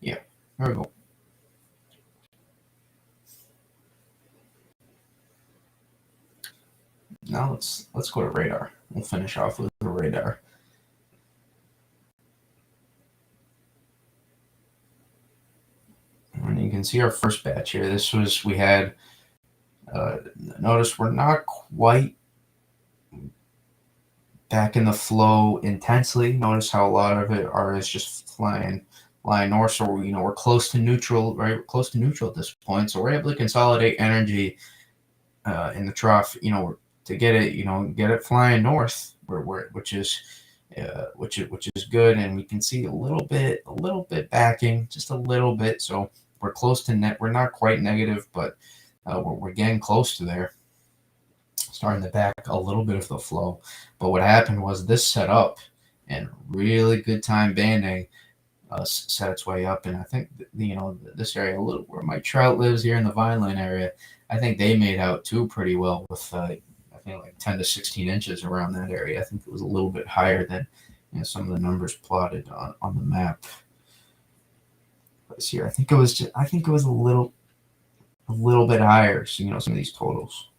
Yeah, there we go. Now let's go to radar. We'll finish off with the radar. And you can see our first batch here. This was we had. Notice we're not quite back in the flow intensely. Notice how a lot of it is just flying north. So we're close to neutral, right? We're close to neutral at this point. So we're able to consolidate energy in the trough, to get it, get it flying north, which is good, and we can see a little bit backing, just a little bit. So we're close to net. We're not quite negative, but we're getting close to there. Starting to back a little bit of the flow. But what happened was this set up and really good time banding set its way up. And I think, this area, a little where Mike Trout lives here in the Vineland area, I think they made out too pretty well with, I think, like 10 to 16 inches around that area. I think it was a little bit higher than some of the numbers plotted on the map. Let's see here. I think it was a little bit higher. So, some of these totals.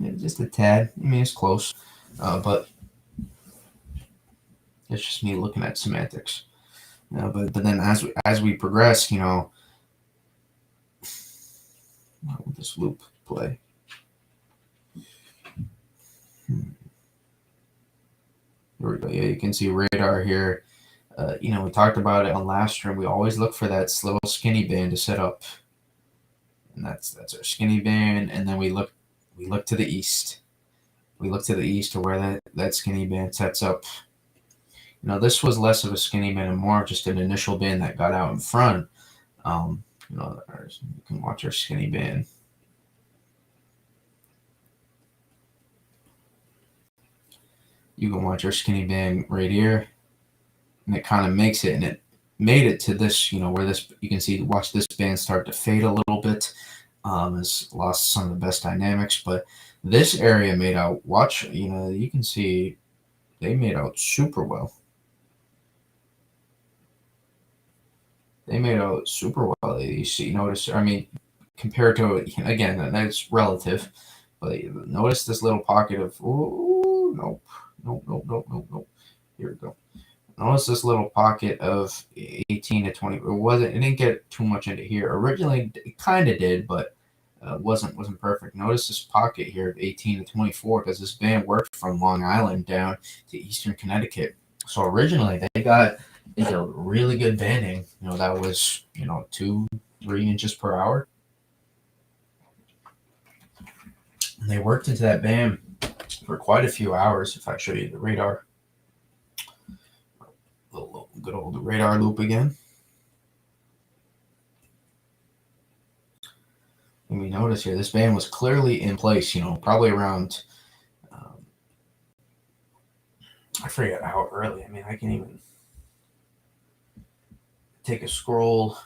Yeah, just a tad. I mean, it's close, but it's just me looking at semantics. But then as we progress, how will this loop play? Here we go. Yeah, you can see radar here. We talked about it on last stream. We always look for that little skinny band to set up, and that's our skinny band. And then we look to the east. We look to the east to where that skinny band sets up. This was less of a skinny band and more of just an initial band that got out in front. You can watch our skinny band. You can watch our skinny band right here, and it kind of makes it, and it made it to this, where this, you can see, watch this band start to fade a little bit. It's lost some of the best dynamics, but this area made out, you can see they made out super well. They made out super well. You see, notice, I mean, compared to, again, that's relative, but notice this little pocket of, nope. Here we go. Notice this little pocket of 18 to 20. It didn't get too much into here. Originally, it kind of did, but wasn't perfect. Notice this pocket here of 18 to 24 because this band worked from Long Island down to Eastern Connecticut. So originally, they got into really good banding. That was 2-3 inches per hour. And they worked into that band for quite a few hours. If I show you the radar, good old radar loop again. And we notice here, this band was clearly in place, probably around, I forget how early. I mean, I can even take a scroll.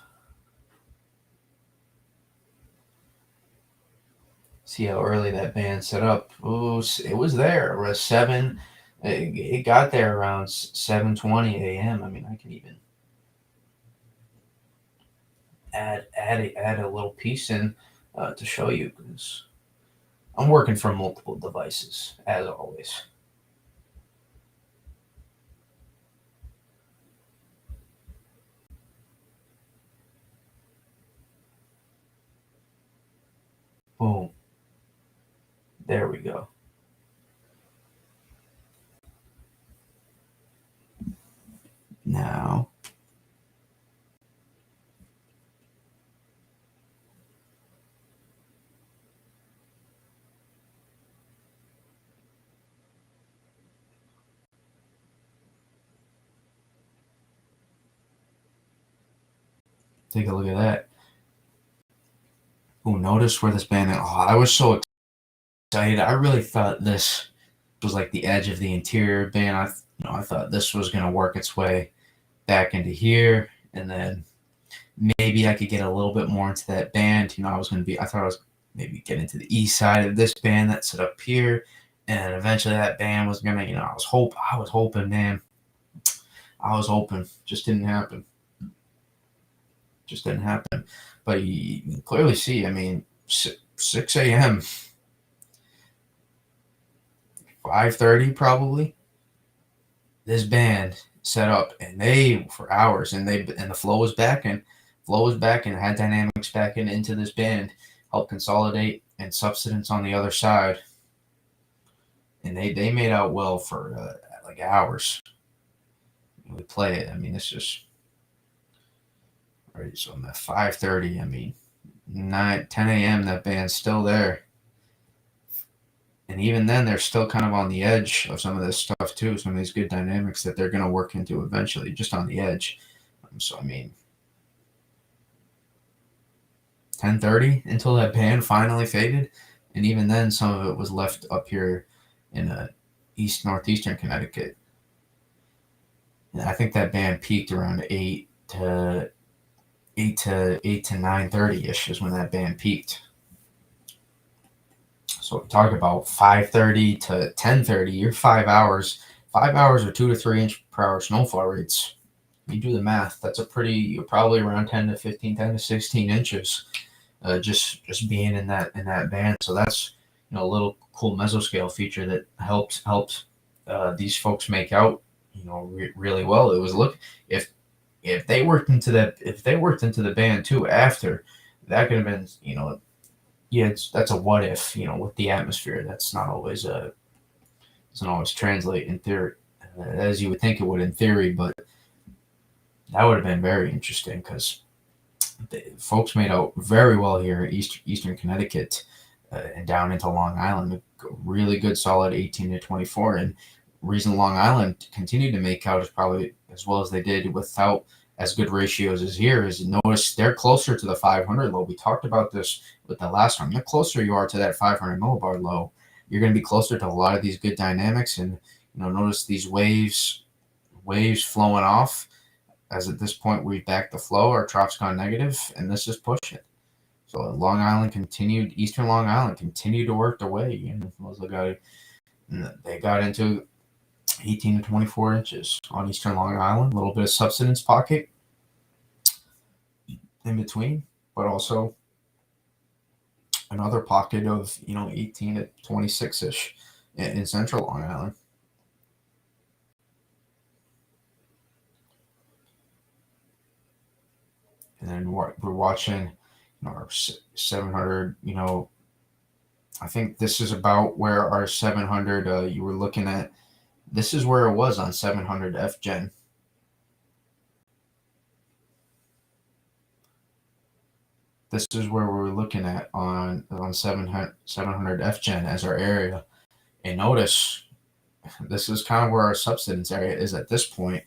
See how early that band set up. Oh, it was there. It was 7. It got there around 7:20 a.m. I mean, I can even add a little piece in to show you, because I'm working from multiple devices as always. Boom. There we go. Now, take a look at that. Oh, notice where this band. I was so excited. I really thought this was like the edge of the interior band. I thought this was going to work its way back into here, and then maybe I could get a little bit more into that band. I thought I was maybe get into the east side of this band that's set up here, and eventually that band was gonna, I was hoping, man, I was hoping, just didn't happen, just didn't happen. But you can clearly see, I mean, 6 a.m., 5:30 probably. This band set up, and they for hours, and the flow was back, and had dynamics back into this band, helped consolidate and substance on the other side, and they made out well for like hours. We play it. I mean, it's just right. So I'm at 5:30. I mean, 10 a.m. That band's still there, and even then, they're still kind of on the edge of some of this stuff too. Some of these good dynamics that they're going to work into eventually, just on the edge. So I mean, 10:30 until that band finally faded, and even then, some of it was left up here in northeastern Connecticut. And I think that band peaked around 8 to 9:30 ish is when that band peaked. So we talk about 5:30 to 10:30. You're 5 hours. 5 hours or 2 to 3 inch per hour snowfall rates. You do the math. You're probably around 10 to 15, 10 to 16 inches. Just being in that band. So that's a little cool mesoscale feature that helped these folks make out really well. It was look if they worked into the band too after, that could have been yeah, that's a what if, with the atmosphere. That's not always doesn't always translate in theory as you would think it would in theory, but that would have been very interesting because folks made out very well here in Eastern Connecticut and down into Long Island. A really good, solid 18 to 24. And reason Long Island continued to make out is probably as well as they did without as good ratios as here is notice they're closer to the 500 low. We talked about this with the last one. The closer you are to that 500 millibar low, you're going to be closer to a lot of these good dynamics. And notice these waves flowing off. As at this point, we've backed the flow, our trough has gone negative, and this is pushing. So Eastern Long Island continued to work their way. And they got into 18 to 24 inches on Eastern Long Island. A little bit of subsidence pocket in between, but also another pocket of 18 to 26 ish in Central Long Island. And then we're watching our 700. I think this is about where our 700 you were looking at. This is where it was on 700 FGen. This is where we were looking at on 700 FGen as our area. And notice, this is kind of where our subsidence area is at this point,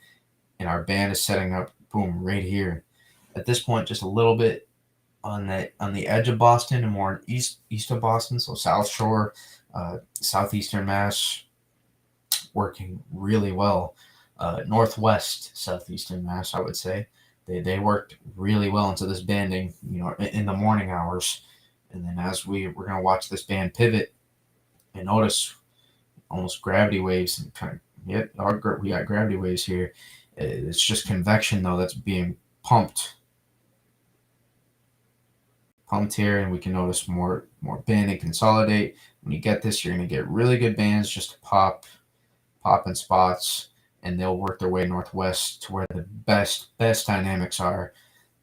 and our band is setting up, boom, right here. At this point, just a little bit on the edge of Boston and more east of Boston, so South Shore, southeastern Mass, working really well. Northwest southeastern Mass, I would say, they worked really well into this banding, in the morning hours, and then as we're gonna watch this band pivot, and notice almost gravity waves and kind of we got gravity waves here. It's just convection though that's being pumped here, and we can notice more banding consolidate. When you get this, you're going to get really good bands just pop in spots, and they'll work their way northwest to where the best dynamics are,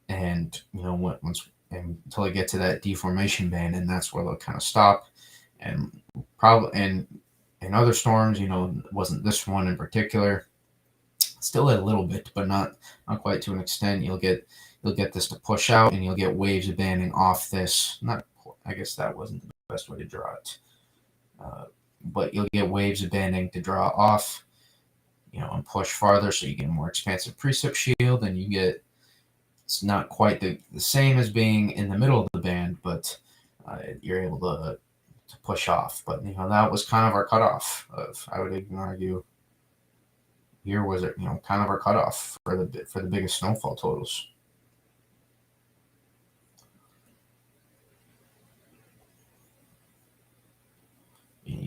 and until they get to that deformation band, and that's where they'll kind of stop. And probably in other storms, it wasn't this one in particular. Still a little bit, but not quite to an extent. You'll get this to push out, and you'll get waves of banding off this. I guess that wasn't the best way to draw it, but you'll get waves of banding to draw off, and push farther, so you get a more expansive precip shield, and it's not quite the same as being in the middle of the band, but you're able to push off. But that was kind of our cutoff. I would even argue here was kind of our cutoff for the biggest snowfall totals.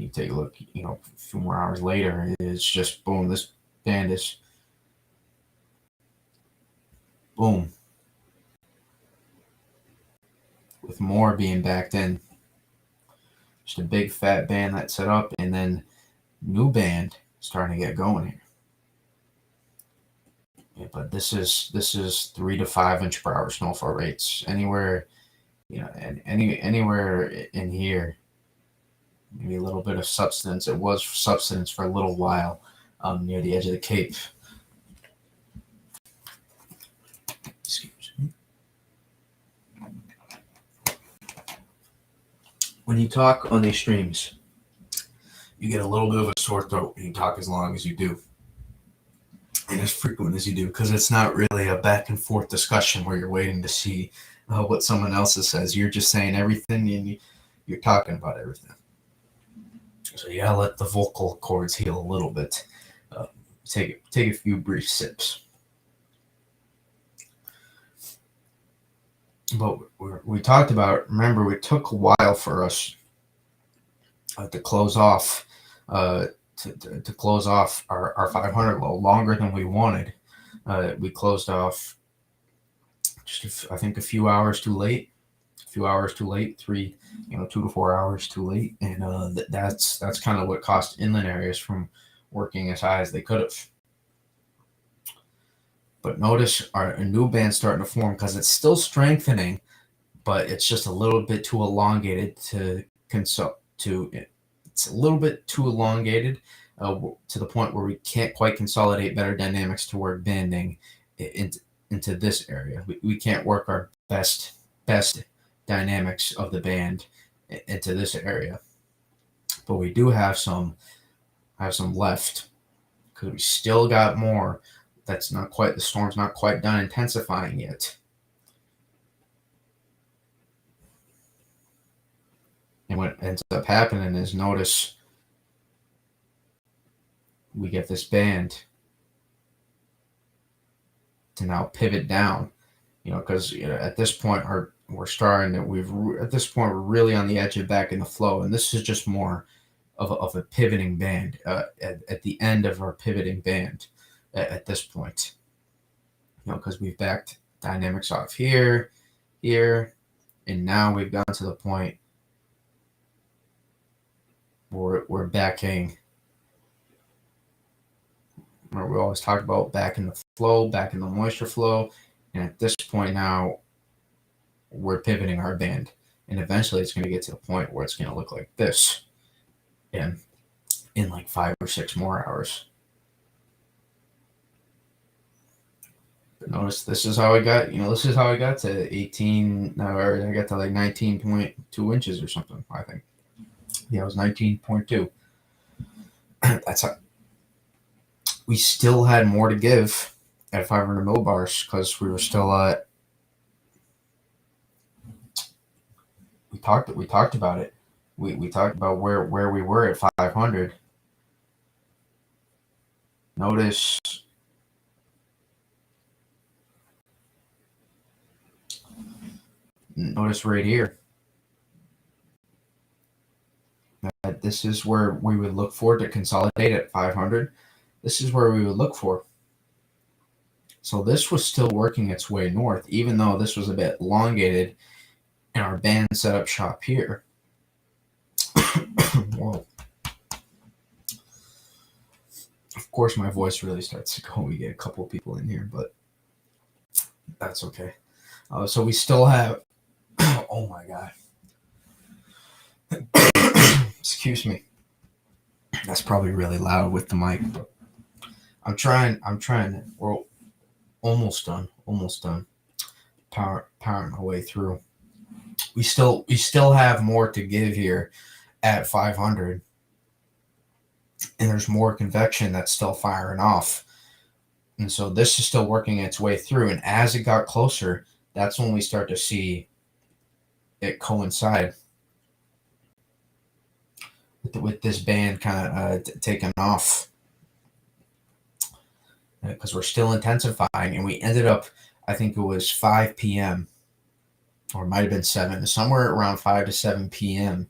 you take a look, a few more hours later, it's just boom, this band is boom, with more being backed in. Just a big fat band that's set up, and then new band starting to get going here. Yeah, but this is 3 to 5 inch per hour snowfall rates anywhere, and anywhere in here. Maybe a little bit of substance. It was substance for a little while near the edge of the Cape. Excuse me. When you talk on these streams, you get a little bit of a sore throat when you talk as long as you do and as frequent as you do, because it's not really a back and forth discussion where you're waiting to see what someone else says. You're just saying everything, and you're talking about everything. So you gotta let the vocal cords heal a little bit. Take a few brief sips. But we talked about, remember, it took a while for us to close off to close off our 500 low, longer than we wanted. We closed off just I think a few hours too late. 2 to 4 hours too late, and that's kind of what cost inland areas from working as high as they could have. But notice a new band starting to form, because it's still strengthening, but it's just a little bit too elongated to consult to. It's a little bit too elongated to the point where we can't quite consolidate better dynamics to work banding into this area. We can't work our best dynamics of the band into this area, but we do have some left, because we still got more. That's not quite, the storm's not quite done intensifying yet. And what ends up happening is, notice we get this band to now pivot down, because at this point we're really on the edge of back in the flow, and this is just more of a pivoting band at the end of our pivoting band at this point, because we've backed dynamics off here, and now we've gotten to the point where we're backing. Remember, we always talk about back in the flow, back in the moisture flow, and at this point now we're pivoting our band, and eventually it's going to get to the point where it's going to look like this, and in like 5 or 6 more hours. But notice this is how I got, to 18. Now I got to like 19.2 inches or something. I think, yeah, it was 19.2. That's how. We still had more to give at 500 millibars, because we were still at. We talked about it. We talked about where we were at 500. Notice right here that this is where we would look for to consolidate at 500. This is where we would look for. So this was still working its way north, even though this was a bit elongated and our band set up shop here. Whoa. Of course, my voice really starts to go when we get a couple of people in here, but that's okay. So we still have, oh my God. Excuse me. That's probably really loud with the mic, but I'm trying. We're almost done. Powering my way through. We still have more to give here at 500, and there's more convection that's still firing off, and so this is still working its way through. And as it got closer, that's when we start to see it coincide with this band kind of taking off, because we're still intensifying. And we ended up, I think it was 5 p.m. or it might have been 7, somewhere around 5 to 7 p.m.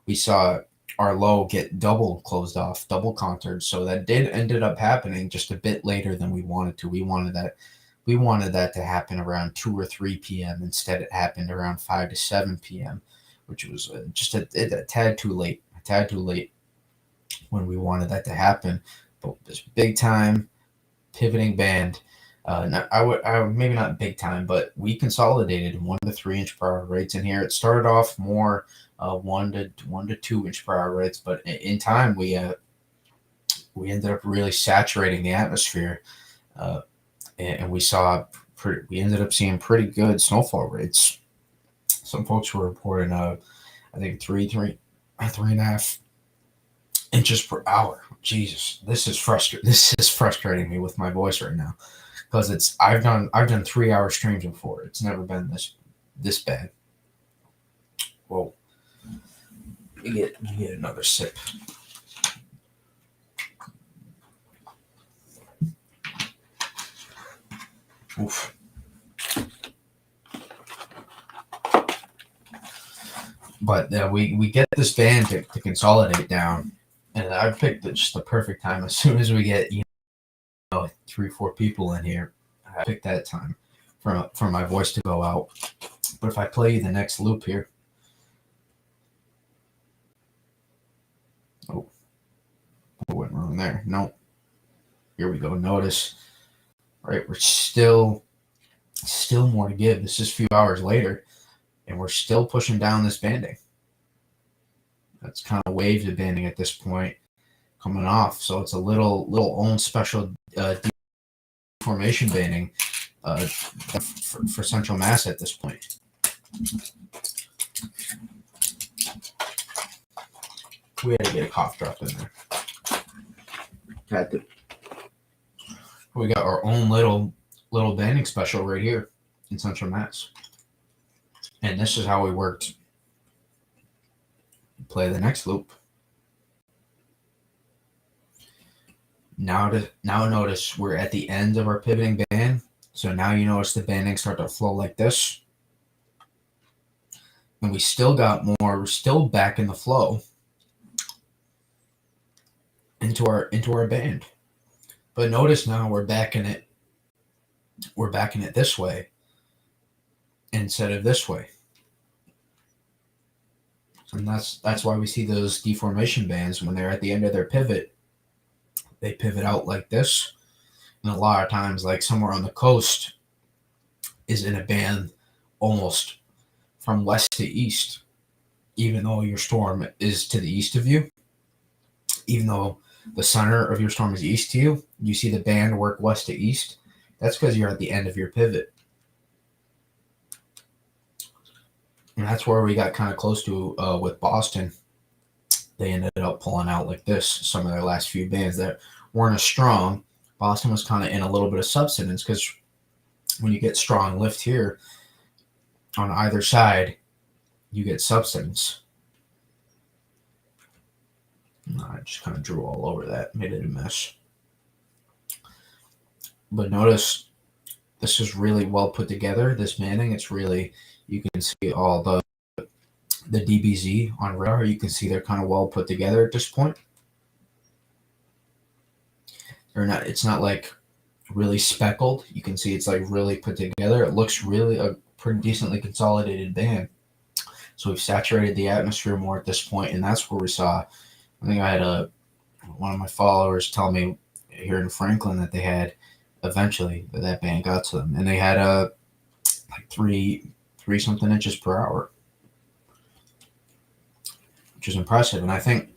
we saw our low get double closed off, double countered. So that did ended up happening just a bit later than we wanted to. We wanted that to happen around 2 or 3 p.m. Instead, it happened around 5 to 7 p.m., which was just a tad too late. A tad too late when we wanted that to happen. But this big time pivoting band, I would maybe not big time, but we consolidated 1 to 3 inch per hour rates in here. It started off more 1 to 2 inch per hour rates, but in time we ended up really saturating the atmosphere, uh, and we ended up seeing pretty good snowfall rates. Some folks were reporting I think 3.5 inches per hour. Jesus, this is frustrating. This is frustrating me with my voice right now because I've done 3 hour streams before. It's never been this bad. Whoa, let me get another sip. Oof. But we get this band to consolidate down, and I picked just the perfect time. As soon as we get 3 4 people in here, I picked that time for my voice to go out. But if I play the next loop here, oh, what went wrong there? No, here we go. Notice, right? We're still more to give. This is a few hours later, and we're still pushing down this banding. That's kind of waves of banding at this point coming off. So it's a little own special deformation banding for Central Mass at this point. We had to get a cough drop in there. Had to. We got our own little banding special right here in Central Mass, and this is how we worked. Play the next loop. Now notice we're at the end of our pivoting band. So now you notice the banding start to flow like this. And we still got more, we're still back in the flow into our band. But notice now we're back in it this way instead of this way. And that's why we see those deformation bands when they're at the end of their pivot. They pivot out like this. And a lot of times, like somewhere on the coast, is in a band almost from west to east, even though your storm is to the east of you. Even though the center of your storm is east to you, you see the band work west to east. That's because you're at the end of your pivot. And that's where we got kind of close to with Boston. They ended up pulling out like this. Some of their last few bands that weren't as strong. Boston was kind of in a little bit of subsidence because when you get strong lift here on either side, you get subsidence. I just kind of drew all over that, made it a mess. But notice this is really well put together, this banding. It's really, you can see all the DBZ on radar. You can see they're kind of well put together at this point. It's not like really speckled. You can see it's like really put together. It looks really a pretty decently consolidated band. So we've saturated the atmosphere more at this point, and that's where we saw. I think I had one of my followers tell me here in Franklin that they had eventually that band got to them, and they had like three something inches per hour, which is impressive. And I think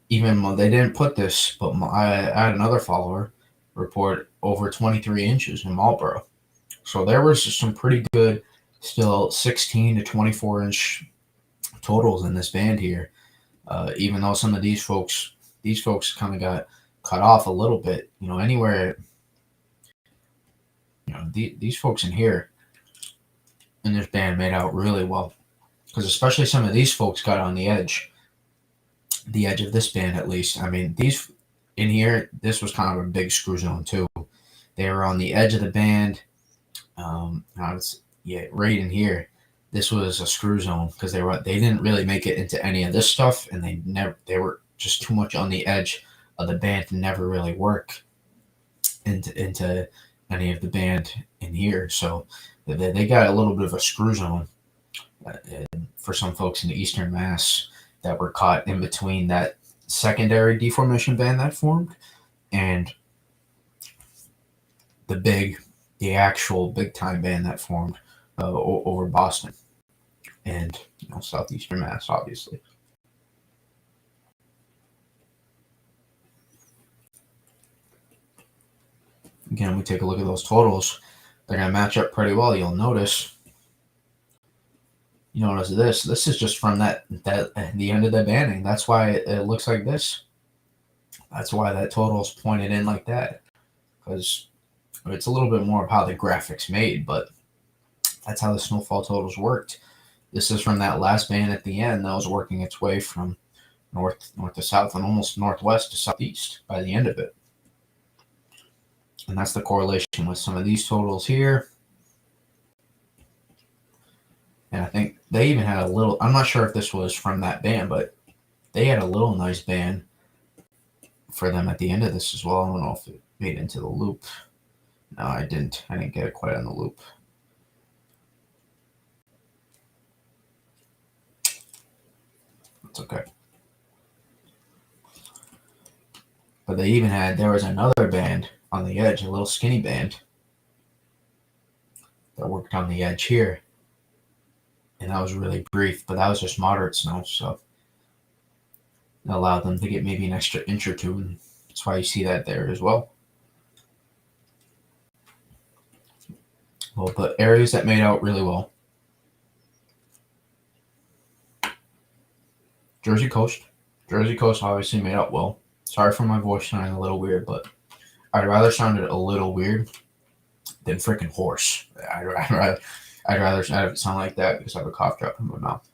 even they didn't put this, but I had another follower report over 23 inches in Marlboro. So there was some pretty good, still 16 to 24 inch totals in this band here. Even though some of these folks kind of got cut off a little bit, anywhere, these folks in here in this band made out really well, because especially some of these folks got on the edge of this band at least. I mean, these in here, this was kind of a big screw zone too. They were on the edge of the band. Right in here, this was a screw zone because they didn't really make it into any of this stuff, and they were just too much on the edge of the band to never really work into any of the band in here. So they got a little bit of a screw zone for some folks in the Eastern Mass that were caught in between that secondary deformation band that formed and the actual big time band that formed over Boston and southeastern Mass, obviously. Again, we take a look at those totals. They're going to match up pretty well. You'll notice. You notice this. This is just from that the end of the banding. That's why it looks like this. That's why that total is pointed in like that. Because it's a little bit more of how the graphics made, but that's how the snowfall totals worked. This is from that last band at the end that was working its way from north to south and almost northwest to southeast by the end of it. And that's the correlation with some of these totals here. And I think they even had a little, I'm not sure if this was from that band, but they had a little nice band for them at the end of this as well. I don't know if it made it into the loop. No, I didn't get it quite on the loop. It's okay. But they even there was another band on the edge, a little skinny band that worked on the edge here. And that was really brief, but that was just moderate snow, so it allowed them to get maybe an extra inch or two, and that's why you see that there as well. Well, the areas that made out really well. Jersey Coast. Jersey Coast obviously made out well. Sorry for my voice sounding a little weird, but I'd rather sound it a little weird than freaking hoarse. I'd rather have it sound like that because I have a cough drop in my mouth.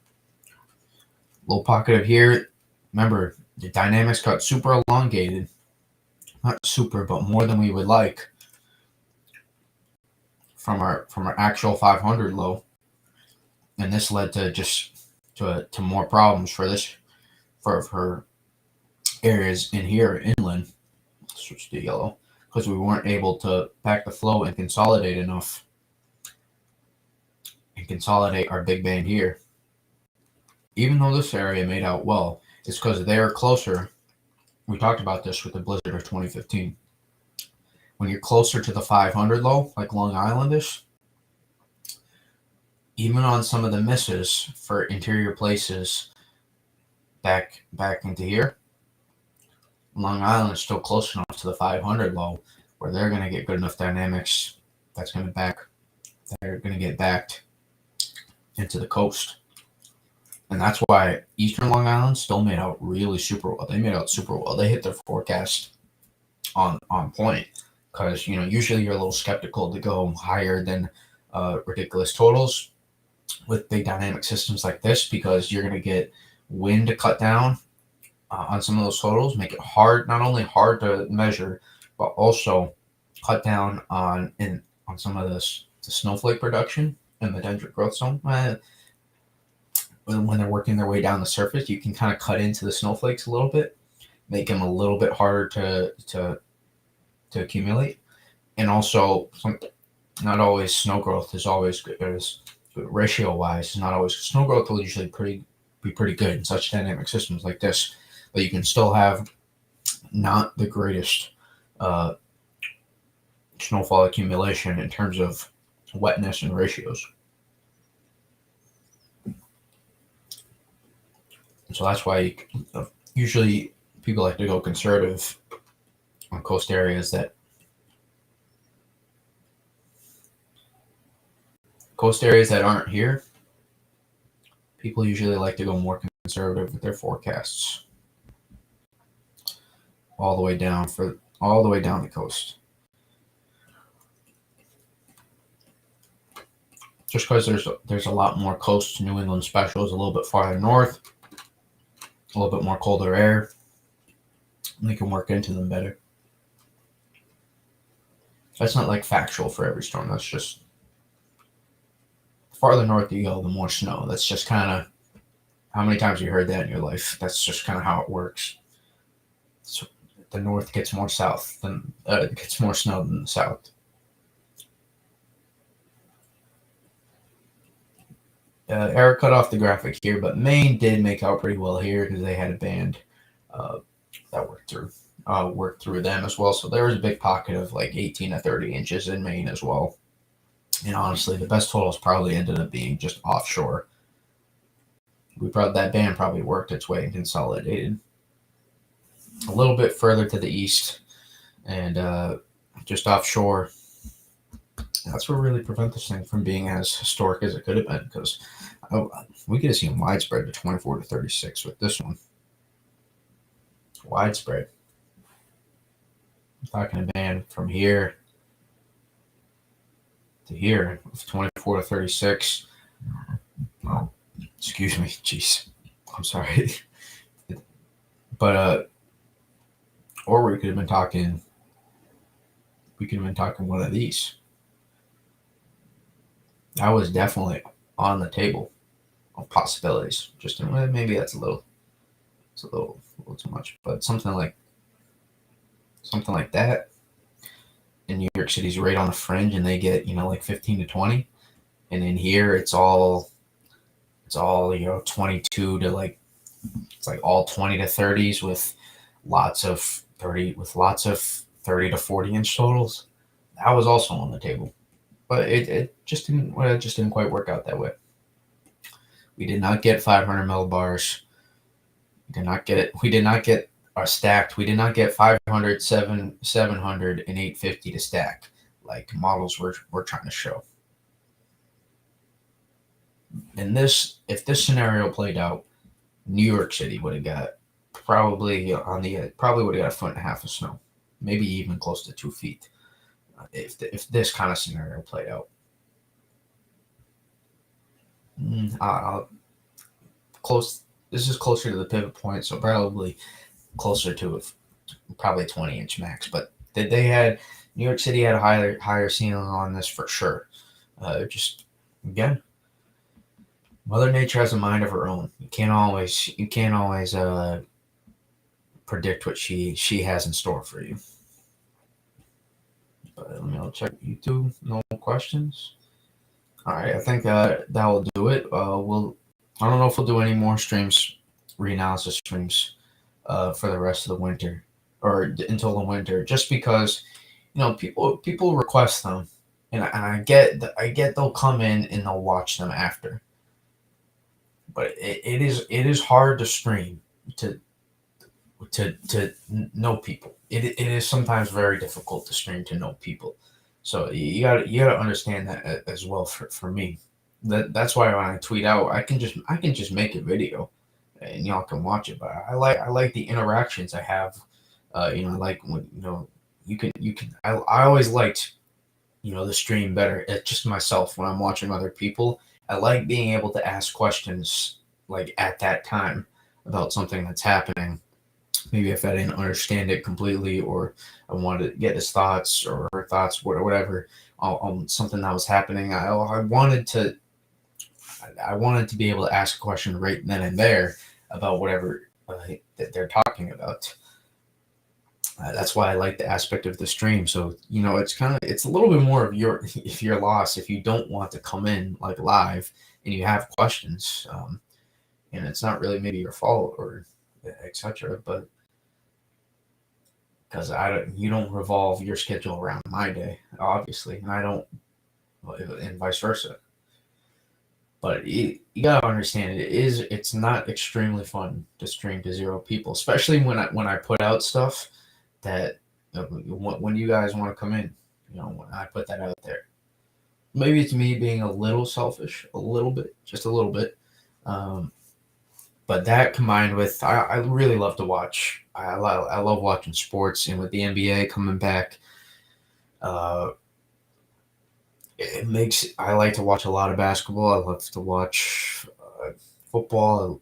Little pocket of here. Remember, the dynamics got super elongated. Not super, but more than we would like from our actual 500 low. And this led to to more problems for areas in here inland. Switch to yellow because we weren't able to back the flow and consolidate enough and consolidate our big band here. Even though this area made out well, it's because they're closer. We talked about this with the blizzard of 2015. When you're closer to the 500 low, like Long Island is, even on some of the misses for interior places back into here, Long Island is still close enough to the 500 low where they're going to get good enough dynamics they're going to get backed into the coast. And that's why Eastern Long Island still made out really super well. They made out super well. They hit their forecast on point because, usually you're a little skeptical to go higher than ridiculous totals with big dynamic systems like this because you're going to get wind to cut down on some of those totals, make it not only hard to measure, but also cut down on some of the snowflake production in the dendritic growth zone. When they're working their way down the surface, you can kind of cut into the snowflakes a little bit, make them a little bit harder to accumulate. And also, not always snow growth is always good ratio-wise. Not always snow growth will usually be pretty good in such dynamic systems like this, but you can still have not the greatest snowfall accumulation in terms of wetness and ratios. So that's why usually people like to go conservative on coast areas that aren't here. People usually like to go more conservative with their forecasts all the way down the coast. Just because there's a lot more coast. New England specials a little bit farther north, a little bit more colder air. They can work into them better. That's not like factual for every storm. That's just farther north you go, the more snow. That's just kind of how many times you heard that in your life. That's just kind of how it works. So the north gets more south than gets more snow than the south. Eric cut off the graphic here, but Maine did make out pretty well here because they had a band uh, that worked through them as well. So there was a big pocket of like 18 to 30 inches in Maine as well. And honestly, the best totals probably ended up being just offshore. That band probably worked its way and consolidated a little bit further to the east and just offshore. That's what really prevent this thing from being as historic as it could have been, because we could have seen widespread to 24 to 36 with this one. Widespread. I'm talking a band from here to here of 24 to 36. Oh, excuse me. Jeez. I'm sorry. But or we could have been talking one of these. That was definitely on the table of possibilities. Just maybe that's a little too much, but something like that. In New York City's right on the fringe, and they get like 15 to 20, and in here it's all 22 to like it's like all 20 to 30s with lots of 30 to 40 inch totals. That was also on the table, but it just didn't quite work out that way. We did not get 500 millibars. We did not get stacked. We did not get 500, 700, and 850 to stack like models were trying to show. And if this scenario played out, New York City would have got probably would have got a foot and a half of snow, maybe even close to 2 feet. If this kind of scenario played out, close. This is closer to the pivot point, so probably closer to probably 20-inch max. But New York City had a higher ceiling on this for sure. Just again, Mother Nature has a mind of her own. You can't always predict what she has in store for you. But let me check YouTube. No questions. All right, I think that will do it. I don't know if we'll do any more reanalysis streams, for the rest of the winter or until the winter, just because people request them, and I get they'll come in and they'll watch them after. But it is hard to stream to know people. It is sometimes very difficult to stream to know people. So you gotta understand that as well for me. That's why when I tweet out, I can just make a video, and y'all can watch it. But I like the interactions I have. I like when you can. I always liked the stream better at just myself when I'm watching other people. I like being able to ask questions like at that time about something that's happening. Maybe if I didn't understand it completely, or I wanted to get his thoughts or her thoughts, whatever, on something that was happening. I wanted to be able to ask a question right then and there about whatever that they're talking about. That's why I like the aspect of the stream. So it's a little bit more of your loss if you don't want to come in like live and you have questions, and it's not really maybe your fault or etc. But because you don't revolve your schedule around my day, obviously, and I don't, and vice versa. But you gotta understand, it's not extremely fun to stream to 0 people, especially when I put out stuff that when you guys want to come in, when I put that out there. Maybe it's me being a little selfish, a little bit, just a little bit. But that combined with, I really love to watch. I love watching sports, and with the NBA coming back, I like to watch a lot of basketball. I love to watch football,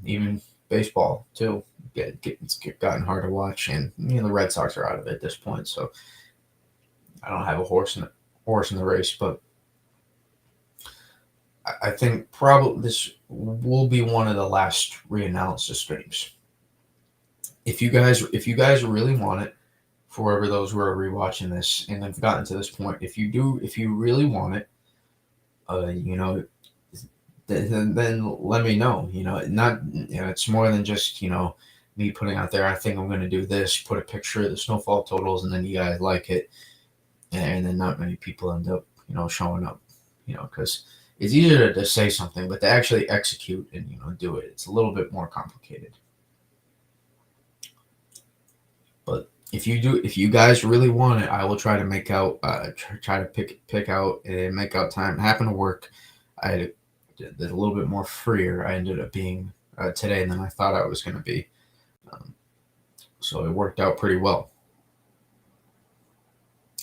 even baseball too. It's gotten hard to watch, and the Red Sox are out of it at this point, so I don't have a horse in the race. But I think probably this will be one of the last re-announced streams. If you guys really want it, for whoever those who are rewatching this and have gotten to this point, if you really want it, you know, then let me know. You know, not you know, it's more than just me putting out there. I think I'm going to do this. Put a picture of the snowfall totals, and then you guys like it, and then not many people end up showing up. Because it's easier to just say something, but to actually execute and do it, it's a little bit more complicated. But if you guys really want it, I will try to make out, try to pick out and make out time. Happen to work. I had a little bit more freer. I ended up being today than I thought I was going to be, so it worked out pretty well.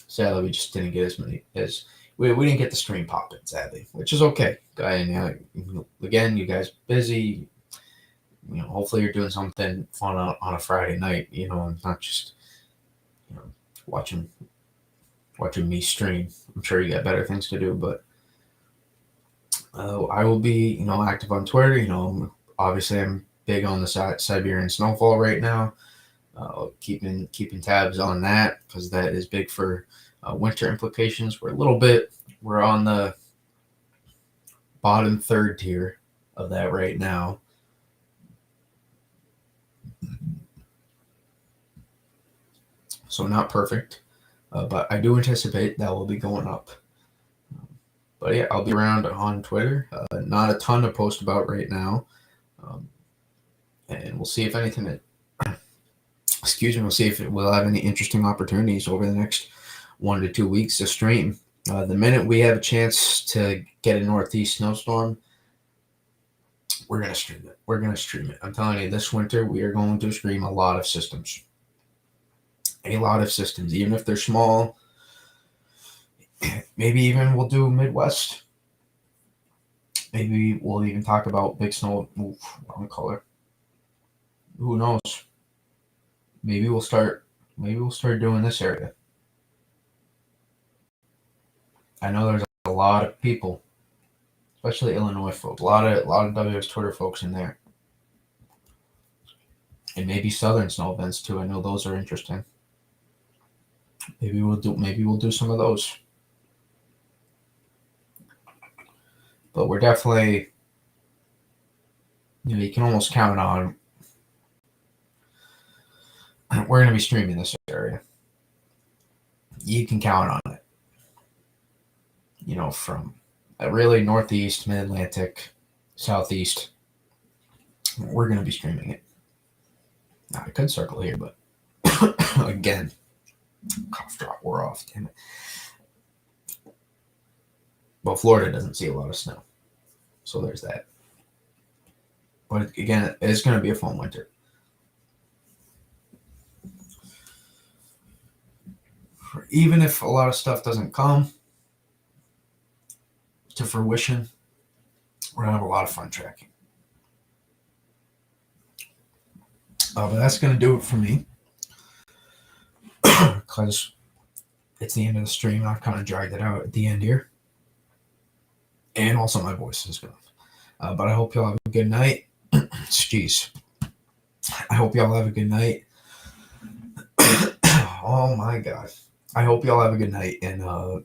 Sadly, we just didn't get as many as we didn't get the stream popping, sadly, which is okay. And again, you guys busy. Hopefully you're doing something fun on a Friday night. Not just watching me stream. I'm sure you got better things to do, but I will be active on Twitter. Obviously I'm big on the Siberian snowfall right now. Keeping tabs on that because that is big for winter implications. We're on the bottom third tier of that right now. So not perfect, but I do anticipate that will be going up. But yeah, I'll be around on Twitter. Not a ton to post about right now, and we'll see if anything. Excuse me. We'll see if we'll have any interesting opportunities over the next 1 to 2 weeks to stream. The minute we have a chance to get a northeast snowstorm, we're gonna stream it. We're gonna stream it. I'm telling you, this winter we are going to stream a lot of systems. A lot of systems, even if they're small. Maybe even we'll do Midwest. Maybe we'll even talk about big snow. Oof, wrong color. Who knows? Maybe we'll start doing this area. I know there's a lot of people, especially Illinois folks, a lot of WS Twitter folks in there, and maybe Southern snow events too. I know those are interesting. Maybe we'll do some of those. But we're definitely, you can almost count on. We're going to be streaming this area. You can count on it. From really northeast, mid-Atlantic, southeast, we're going to be streaming it. Now, I could circle here, but again, cough drop, we're off. Damn it. Well, Florida doesn't see a lot of snow, so there's that. But again, it's going to be a fun winter. Even if a lot of stuff doesn't come to fruition, we're going to have a lot of fun tracking. But that's going to do it for me. Because it's the end of the stream, and I've kind of dragged it out at the end here. And also my voice is gone. But I hope y'all have a good night. Jeez. I hope y'all have a good night. Oh my God. I hope y'all have a good night, and I'll